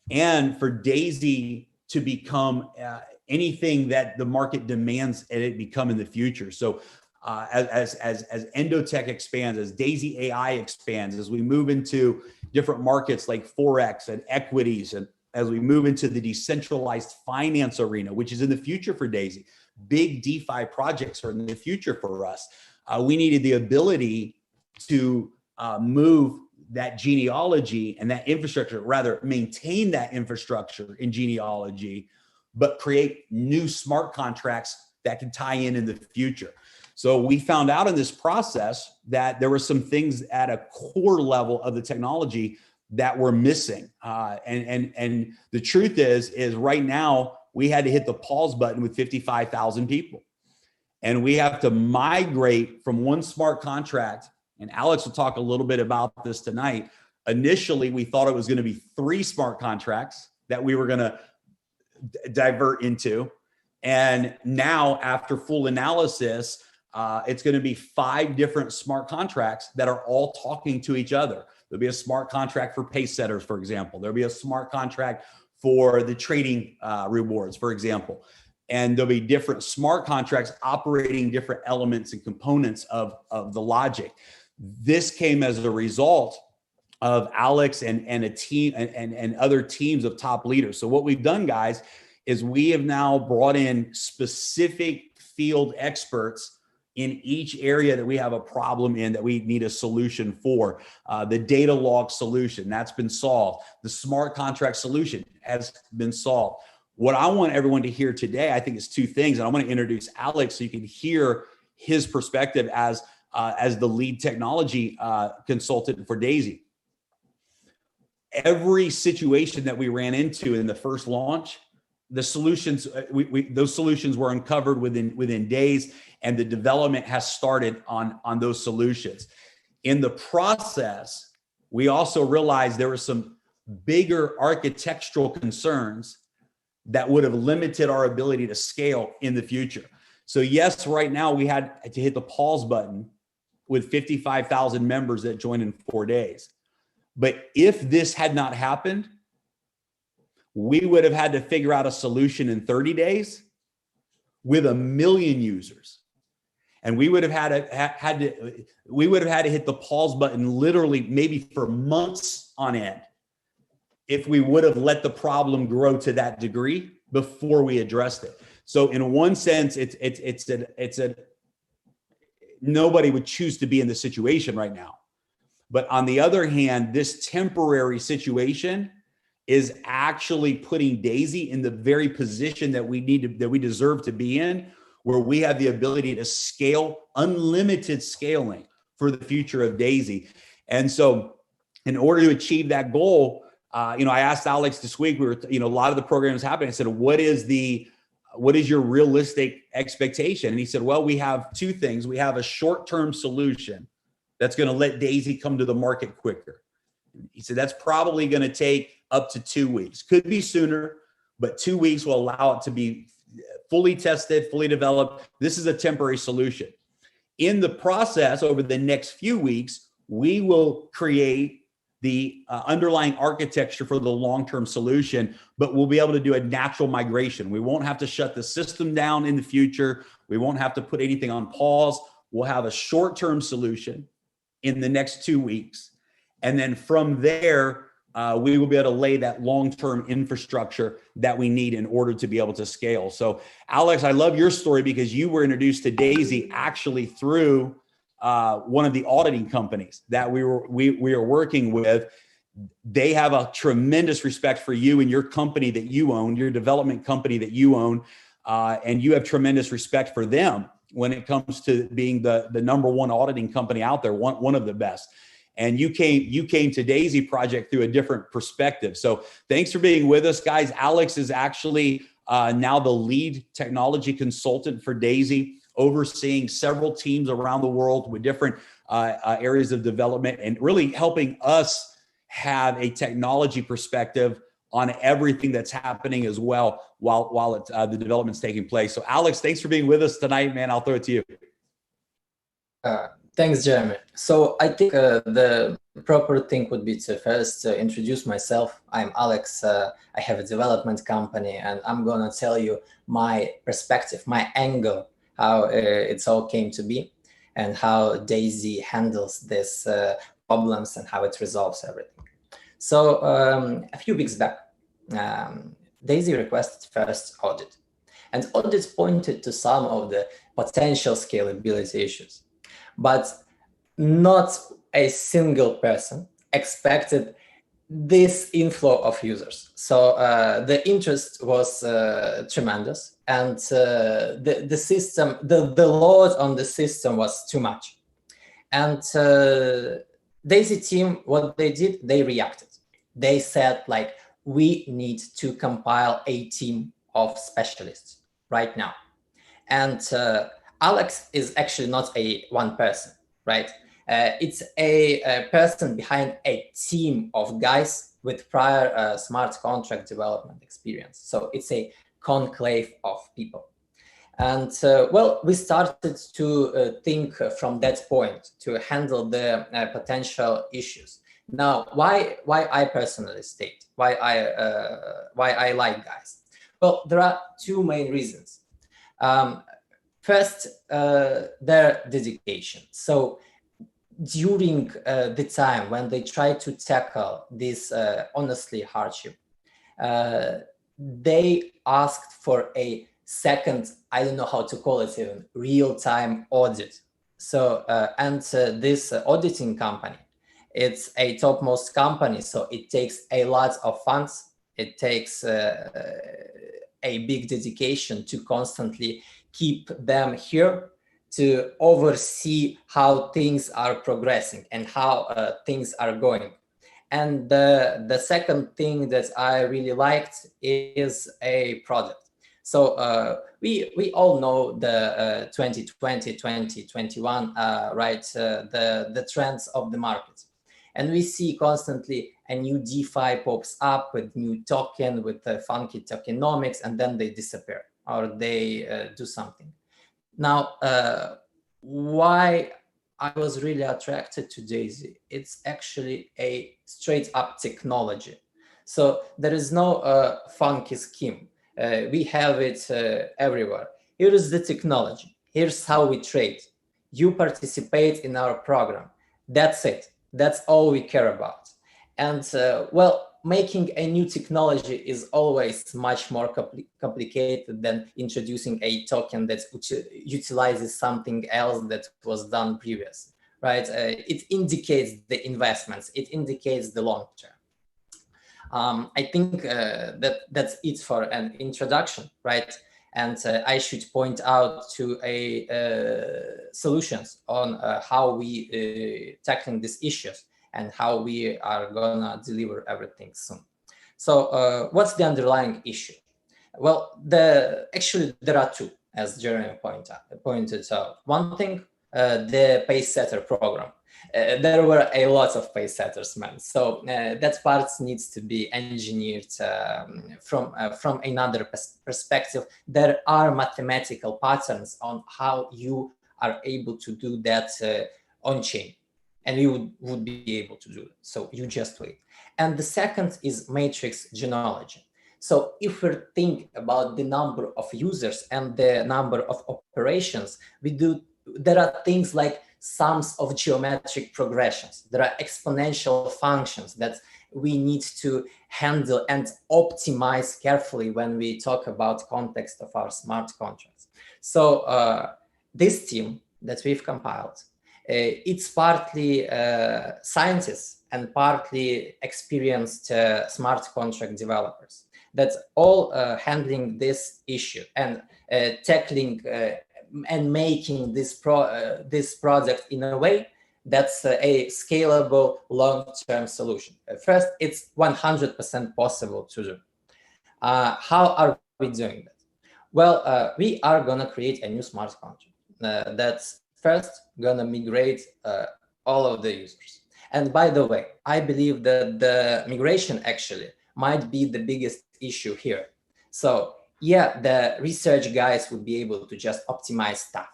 Speaker 1: and for Daisy to become anything that the market demands and it become in the future. So as Endotech expands, as Daisy AI expands, as we move into different markets like Forex and equities, and as we move into the decentralized finance arena, which is in the future for Daisy, big DeFi projects are in the future for us. We needed the ability to move that genealogy and that infrastructure, rather maintain that infrastructure in genealogy, but create new smart contracts that can tie in the future. So we found out in this process that there were some things at a core level of the technology that were missing. And the truth is right now we had to hit the pause button with 55,000 people. And we have to migrate from one smart contract. And Alex will talk a little bit about this tonight. Initially, we thought it was going to be 3 smart contracts that we were going to divert into. And now, after full analysis, it's going to be 5 different smart contracts that are all talking to each other. There'll be a smart contract for pace setters, for example. There'll be a smart contract for the trading rewards, for example. And there'll be different smart contracts operating different elements and components of the logic. This came as a result of Alex and a team and other teams of top leaders. So what we've done, guys, is we have now brought in specific field experts in each area that we have a problem in, that we need a solution for. The data log solution, that's been solved. The smart contract solution has been solved. What I want everyone to hear today, I think, is two things. And I want to introduce Alex so you can hear his perspective as the lead technology consultant for Daisy. Every situation that we ran into in the first launch, the solutions, those solutions were uncovered within days, and the development has started on those solutions. In the process, we also realized there were some bigger architectural concerns that would have limited our ability to scale in the future. So yes, right now we had to hit the pause button with 55,000 members that joined in 4 days. But if this had not happened, we would have had to figure out a solution in 30 days with 1 million users. And we would have had to hit the pause button literally maybe for months on end if we would have let the problem grow to that degree before we addressed it. So in one sense, nobody would choose to be in this situation right now. But on the other hand, this temporary situation is actually putting Daisy in the very position that we deserve to be in, where we have the ability to scale, unlimited scaling for the future of Daisy. And so in order to achieve that goal, I asked Alex this week, a lot of the programs happening. I said, what is your realistic expectation? And he said, well, we have two things. We have a short-term solution that's going to let Daisy come to the market quicker. He said, that's probably going to take up to 2 weeks. Could be sooner, but 2 weeks will allow it to be fully tested, fully developed. This is a temporary solution. In the process, over the next few weeks, we will create the underlying architecture for the long-term solution, but we'll be able to do a natural migration. We won't have to shut the system down in the future. We won't have to put anything on pause. We'll have a short-term solution in the next 2 weeks. And then from there, we will be able to lay that long-term infrastructure that we need in order to be able to scale. So Alex, I love your story because you were introduced to Daisy actually through one of the auditing companies that we are working with. They have a tremendous respect for you and your company that you own, your development company that you own, and you have tremendous respect for them when it comes to being the number one auditing company out there, one of the best. And you came to Daisy Project through a different perspective. So thanks for being with us, guys. Alex is actually now the lead technology consultant for Daisy, overseeing several teams around the world with different areas of development and really helping us have a technology perspective on everything that's happening as well while the development's taking place. So Alex, thanks for being with us tonight, man. I'll throw it to you.
Speaker 7: Thanks, Jeremy. So I think the proper thing would be to first introduce myself. I'm Alex. I have a development company, and I'm going to tell you my perspective, my angle, how it's all came to be, and how Daisy handles these problems and how it resolves everything. So a few weeks back, Daisy requested first audit, and audits pointed to some of the potential scalability issues. But not a single person expected this inflow of users. So the interest was tremendous, and the system, the load on the system was too much. And Daisy team, what they did, they reacted. They said, like, we need to compile a team of specialists right now. And Alex is actually not one person, right? It's a person behind a team of guys with prior smart contract development experience. So it's a conclave of people. And well, we started to think from that point to handle the potential issues. Now, why I personally state, why I like guys? Well, there are two main reasons. First, their dedication. So during the time when they try to tackle this honestly hardship, they asked for a second, I don't know how to call it even, real-time audit. So, and this auditing company, it's a topmost company, so it takes a lot of funds. It takes a big dedication to constantly keep them here to oversee how things are progressing and how things are going. And the second thing that I really liked is a product. So we all know the 2020, 2021, right? The trends of the market. And we see constantly a new DeFi pops up with new token, with funky tokenomics, and then they disappear or they do something. Now, why I was really attracted to Daisy, it's actually a straight up technology. So there is no funky scheme. We have it everywhere. Here is the technology. Here's how we trade. You participate in our program. That's it. That's all we care about. And well, making a new technology is always much more complicated than introducing a token that utilizes something else that was done previously, right? It indicates the investments. It indicates the long term. I think that's it for an introduction, right? And I should point out to solutions on how we tackling these issues and how we are gonna deliver everything soon. So what's the underlying issue? Well, actually there are two, as Jeremy pointed out. One thing, the Pacesetter program. There were a lot of Pacesetters, man. So that part needs to be engineered from another perspective. There are mathematical patterns on how you are able to do that on chain, and you would be able to do it. So you just wait. And the second is matrix genealogy. So if we think about the number of users and the number of operations, there are things like sums of geometric progressions. There are exponential functions that we need to handle and optimize carefully when we talk about context of our smart contracts. So this team that we've compiled, it's partly scientists and partly experienced smart contract developers that's all handling this issue and tackling and making this project in a way that's a scalable long-term solution. First, it's 100% possible to do. How are we doing that? Well, we are gonna create a new smart contract that's first gonna migrate all of the users. And by the way, I believe that the migration actually might be the biggest issue here. So yeah, the research guys would be able to just optimize stuff.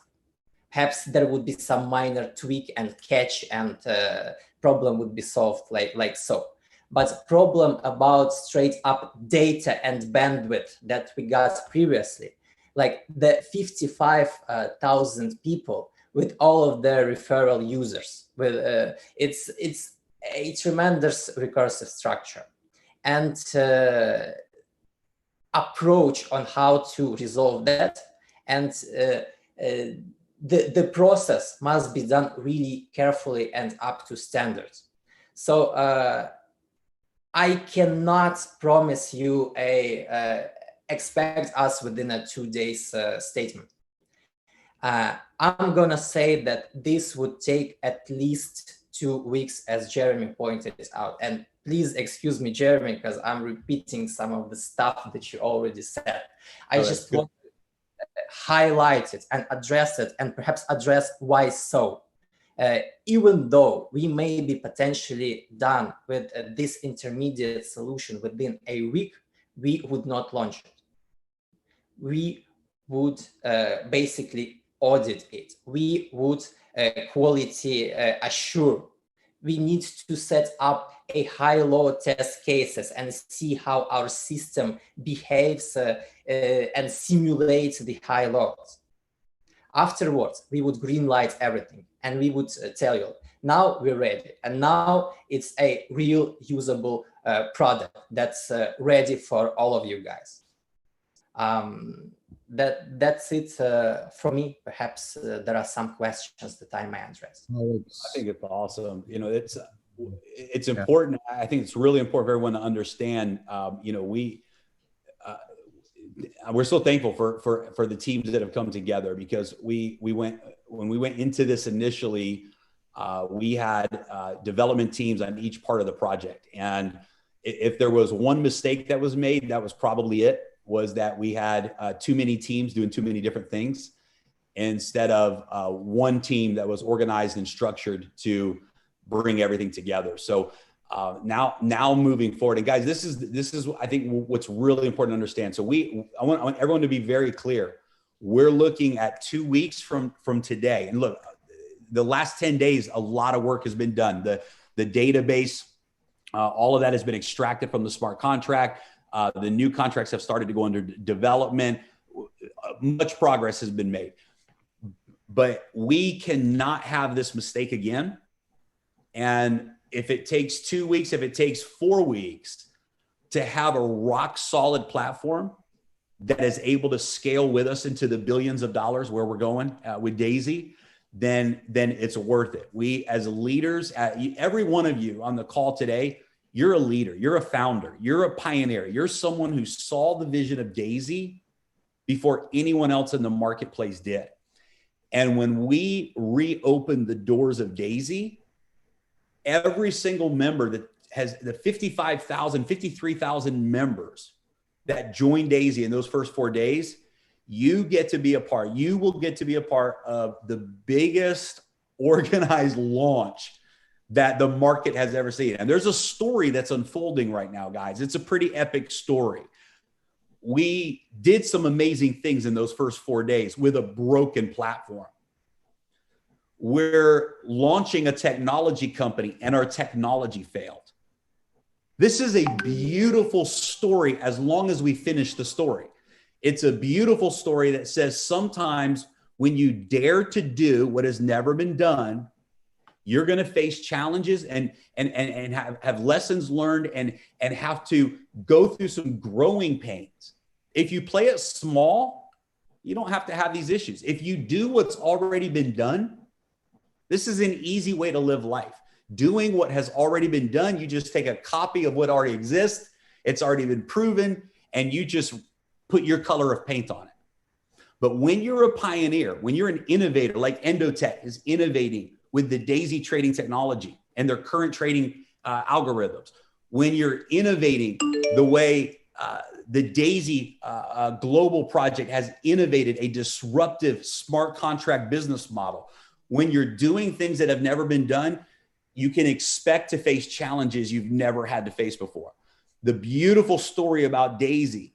Speaker 7: Perhaps there would be some minor tweak and catch and problem would be solved like so. But problem about straight up data and bandwidth that we got previously, like the 55,000 people with all of their referral users, with it's a tremendous recursive structure. And approach on how to resolve that, and the process must be done really carefully and up to standards. So I cannot promise you expect us within a 2 days statement. I'm gonna say that this would take at least 2 weeks, as Jeremy pointed out. And please excuse me, Jeremy, because I'm repeating some of the stuff that you already said. I just want to highlight it and address it, and perhaps address why so. Even though we may be potentially done with this intermediate solution within a week, we would not launch it. We would basically audit it. We would quality assure. We need to set up a high-low test cases and see how our system behaves and simulates the high lows. Afterwards, we would greenlight everything and we would tell you, now we're ready. And now it's a real usable product that's ready for all of you guys. That's it for me. Perhaps there are some questions that I may address.
Speaker 1: I think it's awesome. You know, it's important. I think it's really important for everyone to understand. You know, we're so thankful for the teams that have come together, because when we went into this initially, we had development teams on each part of the project. And if there was one mistake that was made, that was probably it, was that we had too many teams doing too many different things instead of one team that was organized and structured to bring everything together. So now moving forward, and guys, this is I think what's really important to understand. So I want everyone to be very clear. We're looking at 2 weeks from today. And look, the last 10 days, a lot of work has been done. The database, all of that has been extracted from the smart contract. The new contracts have started to go under development. Much progress has been made. But we cannot have this mistake again. And if it takes 2 weeks, if it takes 4 weeks to have a rock solid platform that is able to scale with us into the billions of dollars where we're going with Daisy, then it's worth it. We as leaders, every one of you on the call today, you're a leader, you're a founder, you're a pioneer, you're someone who saw the vision of Daisy before anyone else in the marketplace did. And when we reopened the doors of Daisy, every single member that has the 53,000 members that joined Daisy in those first 4 days, you will get to be a part of the biggest organized launch that the market has ever seen. And there's a story that's unfolding right now, guys. It's a pretty epic story. We did some amazing things in those first 4 days with a broken platform. We're launching a technology company and our technology failed. This is a beautiful story as long as we finish the story. It's a beautiful story that says sometimes when you dare to do what has never been done, you're going to face challenges and have lessons learned and have to go through some growing pains. If you play it small, you don't have to have these issues. If you do what's already been done, this is an easy way to live life. Doing what has already been done, you just take a copy of what already exists. It's already been proven, and you just put your color of paint on it. But when you're a pioneer, when you're an innovator, like Endotech is innovating with the Daisy trading technology and their current trading algorithms, when you're innovating the way the Daisy global project has innovated a disruptive smart contract business model, when you're doing things that have never been done, you can expect to face challenges you've never had to face before. The beautiful story about Daisy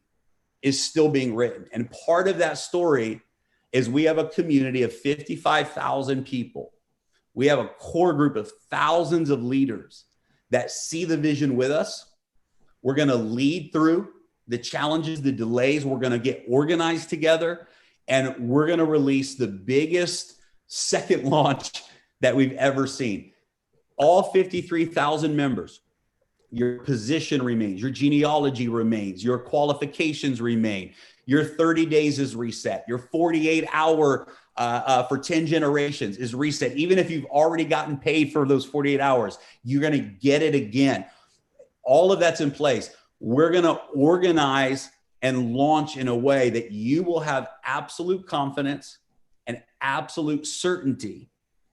Speaker 1: is still being written. And part of that story is we have a community of 55,000 people. We have a core group of thousands of leaders that see the vision with us. We're going to lead through the challenges, the delays. We're going to get organized together, and we're going to release the biggest second launch that we've ever seen. All 53,000 members, your position remains, your genealogy remains, your qualifications remain, your 30 days is reset, your 48-hour for 10 generations is reset. Even if you've already gotten paid for those 48 hours, you're going to get it again. All of that's in place. We're going to organize and launch in a way that you will have absolute confidence and absolute certainty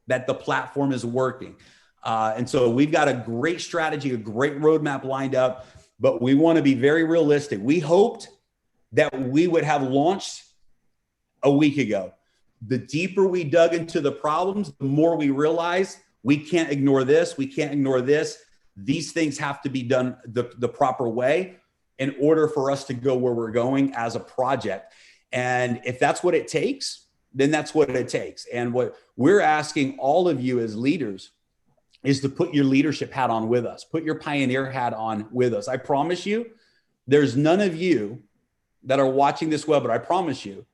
Speaker 1: that the platform is working. And so we've got a great strategy, a great roadmap lined up, but we want to be very realistic. We hoped that we would have launched a week ago. The deeper we dug into the problems, the more we realized we can't ignore this. We can't ignore this. These things have to be done the proper way in order for us to go where we're going as a project. And if that's what it takes, then that's what it takes. And what we're asking all of you as leaders is to put your leadership hat on with us, put your pioneer hat on with us. I promise you, there's none of you that are watching this webinar, I promise you,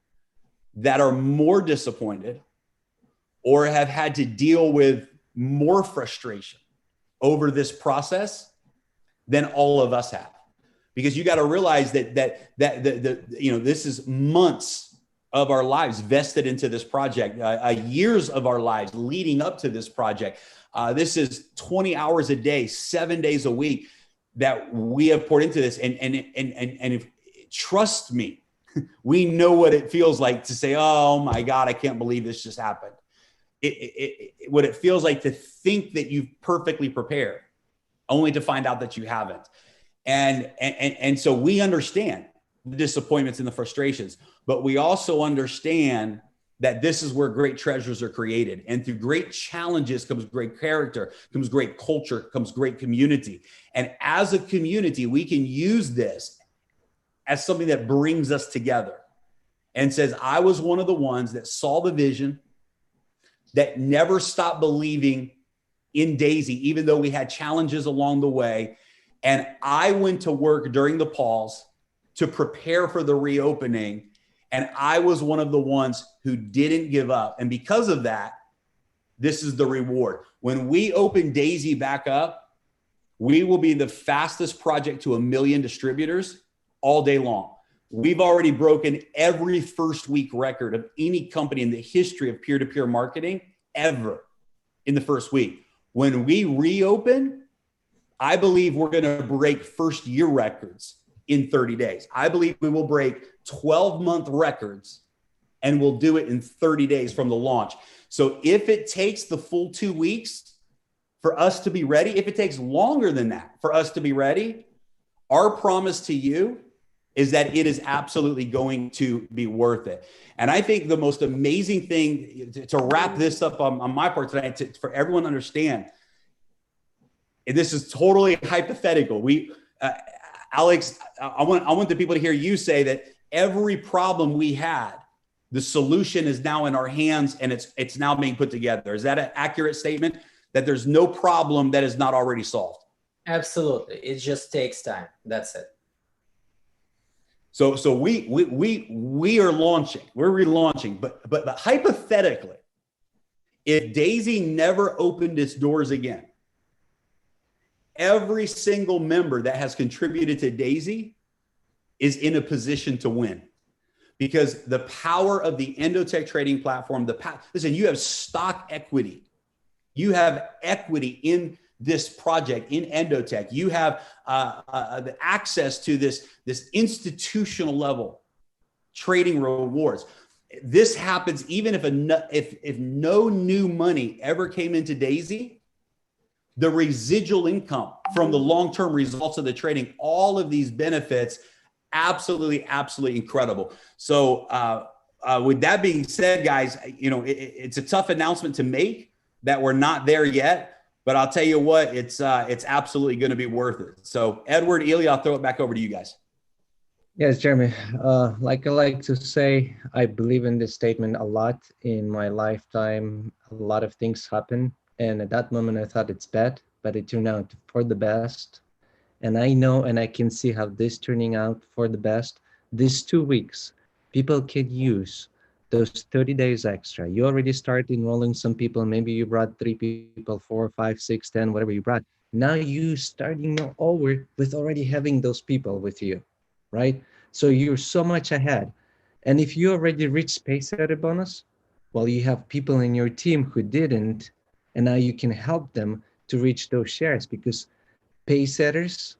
Speaker 1: that are more disappointed or have had to deal with more frustration over this process than all of us have. Because you got to realize that this is months of our lives vested into this project, years of our lives leading up to this project. This is 20 hours a day, 7 days a week that we have poured into this. And if, trust me, We know what it feels like to say, oh my God, I can't believe this just happened. What it feels like to think that you've perfectly prepared, only to find out that you haven't. And so we understand the disappointments and the frustrations, but we also understand that this is where great treasures are created. And through great challenges comes great character, comes great culture, comes great community. And as a community, we can use this as something that brings us together and says, I was one of the ones that saw the vision, that never stopped believing in Daisy, even though we had challenges along the way. And I went to work during the pause to prepare for the reopening. And I was one of the ones who didn't give up. And because of that, this is the reward. When we open Daisy back up, we will be the fastest project to 1 million distributors all day long. We've already broken every first week record of any company in the history of peer-to-peer marketing ever in the first week. When we reopen, I believe we're going to break first year records in 30 days. I believe we will break 12-month records, and we'll do it in 30 days from the launch. So if it takes the full 2 weeks for us to be ready, if it takes longer than that for us to be ready, our promise to you is that it is absolutely going to be worth it. And I think the most amazing thing to wrap this up on my part tonight, for everyone to understand, and this is totally hypothetical. Alex, I want the people to hear you say that every problem we had, the solution is now in our hands, and it's now being put together. Is that an accurate statement? That there's no problem that is not already solved?
Speaker 7: Absolutely. It just takes time. That's it.
Speaker 1: So we are launching, we're relaunching, but hypothetically, if Daisy never opened its doors again, every single member that has contributed to Daisy is in a position to win, because the power of the Endotech trading platform, listen, you have stock equity. You have equity in this project in Endotech. You have the access to this institutional level trading rewards. This happens even if no new money ever came into Daisy. The residual income from the long-term results of the trading, all of these benefits, absolutely incredible. So with that being said, guys, it's a tough announcement to make that we're not there yet. But I'll tell you what, it's absolutely going to be worth it. So Edward, Ilya, I'll throw it back over to you guys.
Speaker 4: Yes, Jeremy. Like I like to say, I believe in this statement a lot. In my lifetime, a lot of things happen. And at that moment, I thought it's bad, but it turned out for the best. And I know, and I can see how this turning out for the best. These 2 weeks, people can use those 30 days extra. You already started enrolling some people. Maybe you brought 3 people, 4, 5, 6, 10, whatever you brought. Now you starting over with already having those people with you, right? So you're so much ahead. And if you already reached Pacesetter bonus, well, you have people in your team who didn't, and now you can help them to reach those shares, because Pacesetters,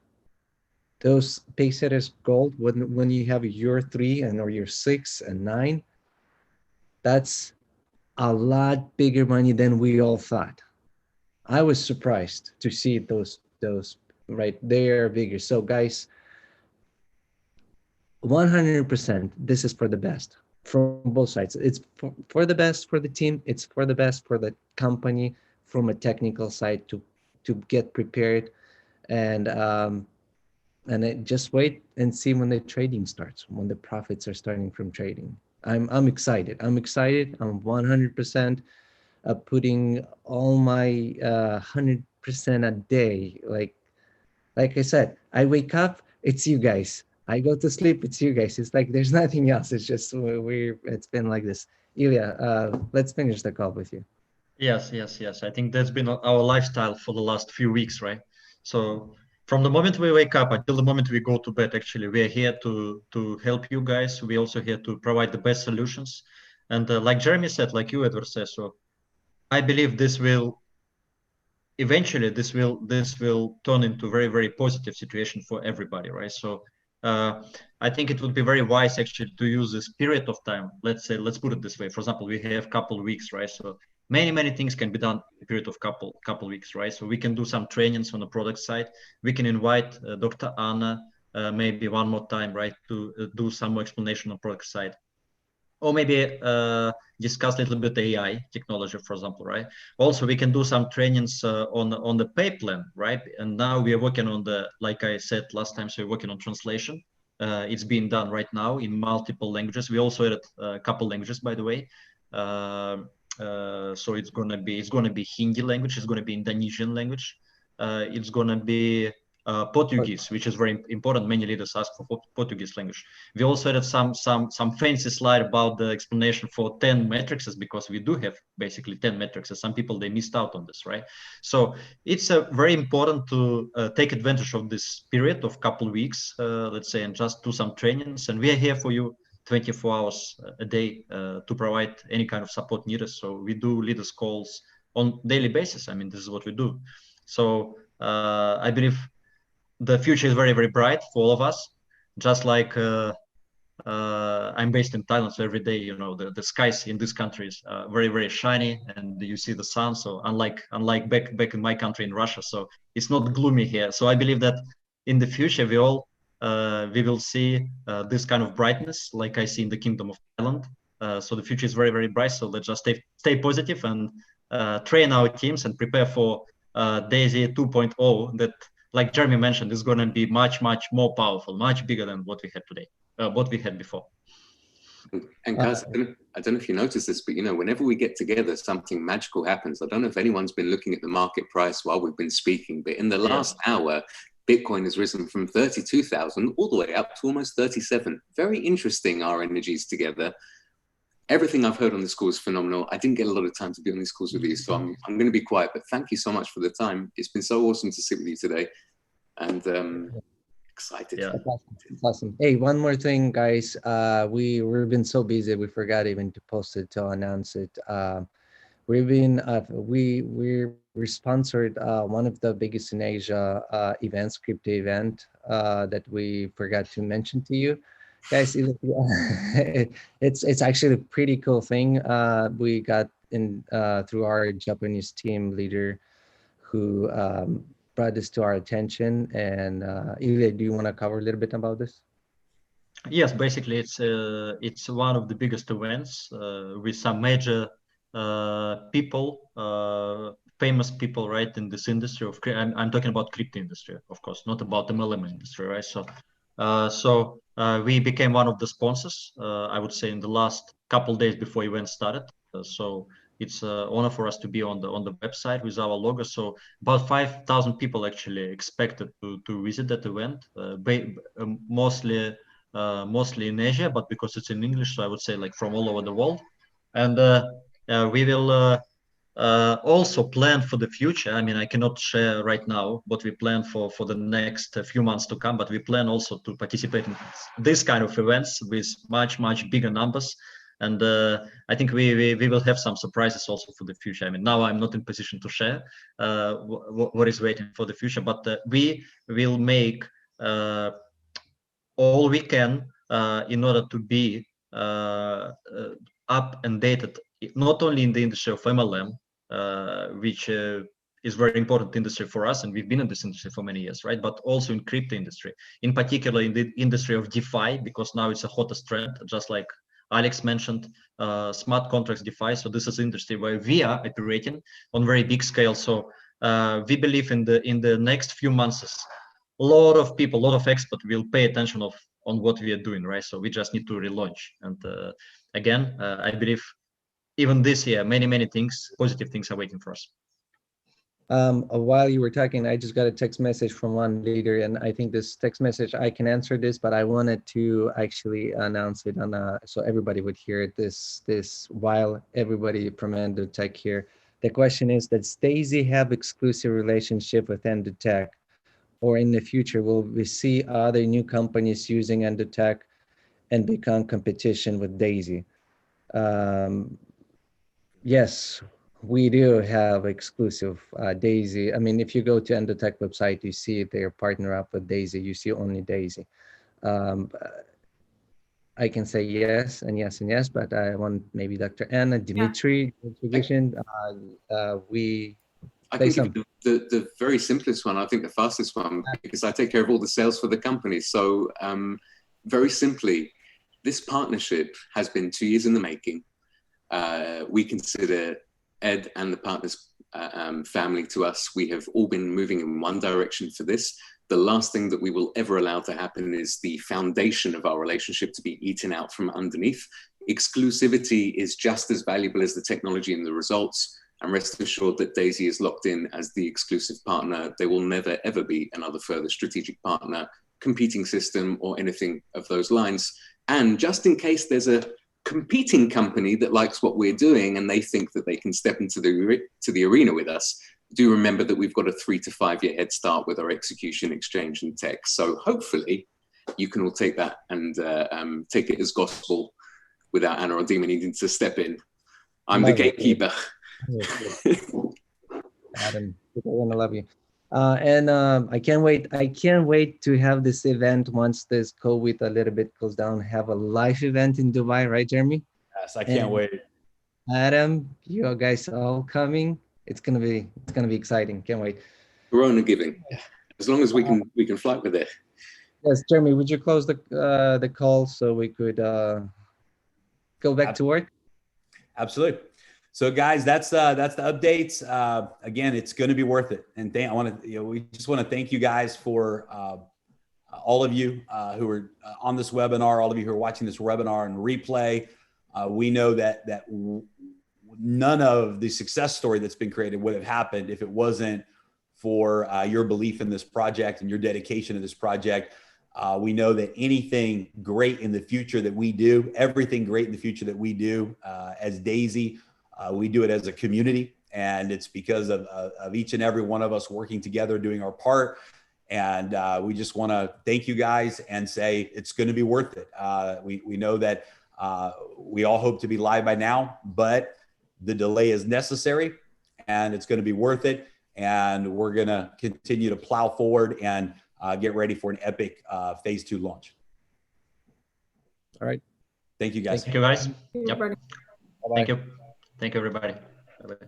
Speaker 4: those Pacesetters gold, when you have your 3 or your 6 and 9, that's a lot bigger money than we all thought. I was surprised to see those right there bigger. So guys, 100%, this is for the best from both sides. It's for the best for the team. It's for the best for the company from a technical side to get prepared, and just wait and see when the trading starts, when the profits are starting from trading. I'm excited. I'm 100% putting all my 100% a day. Like I said, I wake up, it's you guys. I go to sleep, it's you guys. It's like there's nothing else. It's just it's been like this. Ilya, let's finish the call with you.
Speaker 2: Yes. I think that's been our lifestyle for the last few weeks, right? So from the moment we wake up until the moment we go to bed, actually, we're here to help you guys. We're also here to provide the best solutions. And like Jeremy said, like you, Edward, says, so I believe this will eventually turn into very, very positive situation for everybody, right? So I think it would be very wise actually to use this period of time. Let's put it this way. For example, we have couple weeks, right? So many things can be done in a period of couple weeks, right? So we can do some trainings on the product side. We can invite Dr. Anna maybe one more time, right, to do some more explanation on product side, or maybe discuss a little bit AI technology, for example, right? Also, we can do some trainings on the pay plan, right? And now we are working on the, like I said last time, so we're working on translation. It's being done right now in multiple languages. We also added a couple languages, by the way. So it's gonna be Hindi language. It's gonna be Indonesian language. It's gonna be Portuguese, which is very important. Many leaders ask for Portuguese language. We also added some fancy slide about the explanation for 10 matrices, because we do have basically 10 matrices. Some people, they missed out on this, right? So it's very important to take advantage of this period of couple weeks, let's say, and just do some trainings. And we are here for you 24 hours a day to provide any kind of support needed. So we do leaders calls on daily basis. I mean, this is what we do. So I believe the future is very, very bright for all of us. Just like I'm based in Thailand, so every day, you know, the skies in this country is very, very shiny, and you see the sun. So unlike back in my country in Russia, so it's not gloomy here. So I believe that in the future we will see this kind of brightness, like I see in the Kingdom of Thailand. So the future is very, very bright. So let's just stay positive and train our teams and prepare for DAISY 2.0 that, like Jeremy mentioned, is going to be much more powerful, much bigger than what we had today, what we had before.
Speaker 6: And guys, I don't know if you noticed this, but you know, whenever we get together, something magical happens. I don't know if anyone's been looking at the market price while we've been speaking, but in the last hour, Bitcoin has risen from 32,000 all the way up to almost 37. Very interesting, our energies together. Everything I've heard on this call is phenomenal. I didn't get a lot of time to be on these calls with you, so I'm going to be quiet, but thank you so much for the time. It's been so awesome to sit with you today, and excited.
Speaker 2: Yeah.
Speaker 4: That's awesome. Hey, one more thing, guys. We've been so busy, we forgot even to post it, to announce it. We're sponsored one of the biggest in Asia events, crypto event, that we forgot to mention to you. Guys, it's actually a pretty cool thing. We got in through our Japanese team leader, who brought this to our attention. And Ilya, do you want to cover a little bit about this?
Speaker 2: Yes, basically it's one of the biggest events with some major people, famous people, right, in this industry of. I'm talking about crypto industry, of course, not about the MLM industry, right? So we became one of the sponsors, I would say, in the last couple of days before event started. So it's an honor for us to be on the website with our logo. So about 5,000 people actually expected to visit that event, mostly in Asia, but because it's in English, so I would say like from all over the world. And we will also plan for the future. I mean, I cannot share right now what we plan for the next few months to come, but we plan also to participate in this kind of events with much bigger numbers. And I think we will have some surprises also for the future. I mean, now I'm not in position to share what is waiting for the future, but we will make all we can in order to be up and dated, not only in the industry of MLM, which is very important industry for us, and we've been in this industry for many years, right? But also in crypto industry, in particular in the industry of DeFi, because now it's a hottest trend, just like Alex mentioned, smart contracts, DeFi. So this is industry where we are operating on very big scale. So we believe in the next few months, a lot of people, a lot of experts will pay attention on what we are doing, right? So we just need to relaunch. And again, I believe even this year, many things, positive things are waiting for us.
Speaker 4: While you were talking, I just got a text message from one leader, and I think this text message, I can answer this, but I wanted to actually announce it on so everybody would hear this while everybody from Endotech here. The question is, does DAISY have exclusive relationship with Endotech, or in the future will we see other new companies using Endotech and become competition with DAISY? Yes, we do have exclusive DAISY. I mean, if you go to Endotech website, you see they're partner up with DAISY. You see only DAISY. I can say yes and yes and yes, but I want maybe Dr. Anna, Dimitri, introduction. We
Speaker 6: I
Speaker 4: say
Speaker 6: can
Speaker 4: some.
Speaker 6: give you the very simplest one, I think the fastest one, because I take care of all the sales for the company. So very simply, this partnership has been 2 years in the making. We consider Ed and the partners family to us. We have all been moving in one direction for this. The last thing that we will ever allow to happen is the foundation of our relationship to be eaten out from underneath. Exclusivity is just as valuable as the technology and the results. And rest assured that Daisy is locked in as the exclusive partner. There will never, ever be another further strategic partner, competing system, or anything of those lines. And just in case there's a competing company that likes what we're doing and they think that they can step into the arena with us, do remember that we've got a 3 to 5 year head start with our execution, exchange, and tech. So hopefully you can all take that and take it as gospel without Anna or Dima needing to step in. I'm the gatekeeper.
Speaker 4: Adam, I love you. I can't wait. I can't wait to have this event once this COVID a little bit goes down. Have a live event in Dubai, right, Jeremy?
Speaker 1: Yes, I can't wait.
Speaker 4: Adam, you guys all coming. It's gonna be exciting. Can't wait.
Speaker 6: Corona giving, as long as we can fly with it.
Speaker 4: Yes, Jeremy, would you close the call so we could go back to work?
Speaker 1: Absolutely. So guys, that's the updates. Again, it's going to be worth it. And we just want to thank you guys for all of you who are on this webinar, all of you who are watching this webinar and replay. We know that none of the success story that's been created would have happened if it wasn't for your belief in this project and your dedication to this project. We know that anything great in the future that we do, everything great in the future that we do as Daisy, we do it as a community, and it's because of each and every one of us working together, doing our part. And we just want to thank you guys and say it's going to be worth it. We know that we all hope to be live by now, but the delay is necessary and it's going to be worth it. And we're going to continue to plow forward and get ready for an epic phase 2 launch.
Speaker 4: All right.
Speaker 1: Thank you, guys.
Speaker 2: Thank you, guys.
Speaker 3: Thank you,
Speaker 2: Yep.
Speaker 3: everybody.
Speaker 2: Thank you. Thank you, everybody. Bye-bye.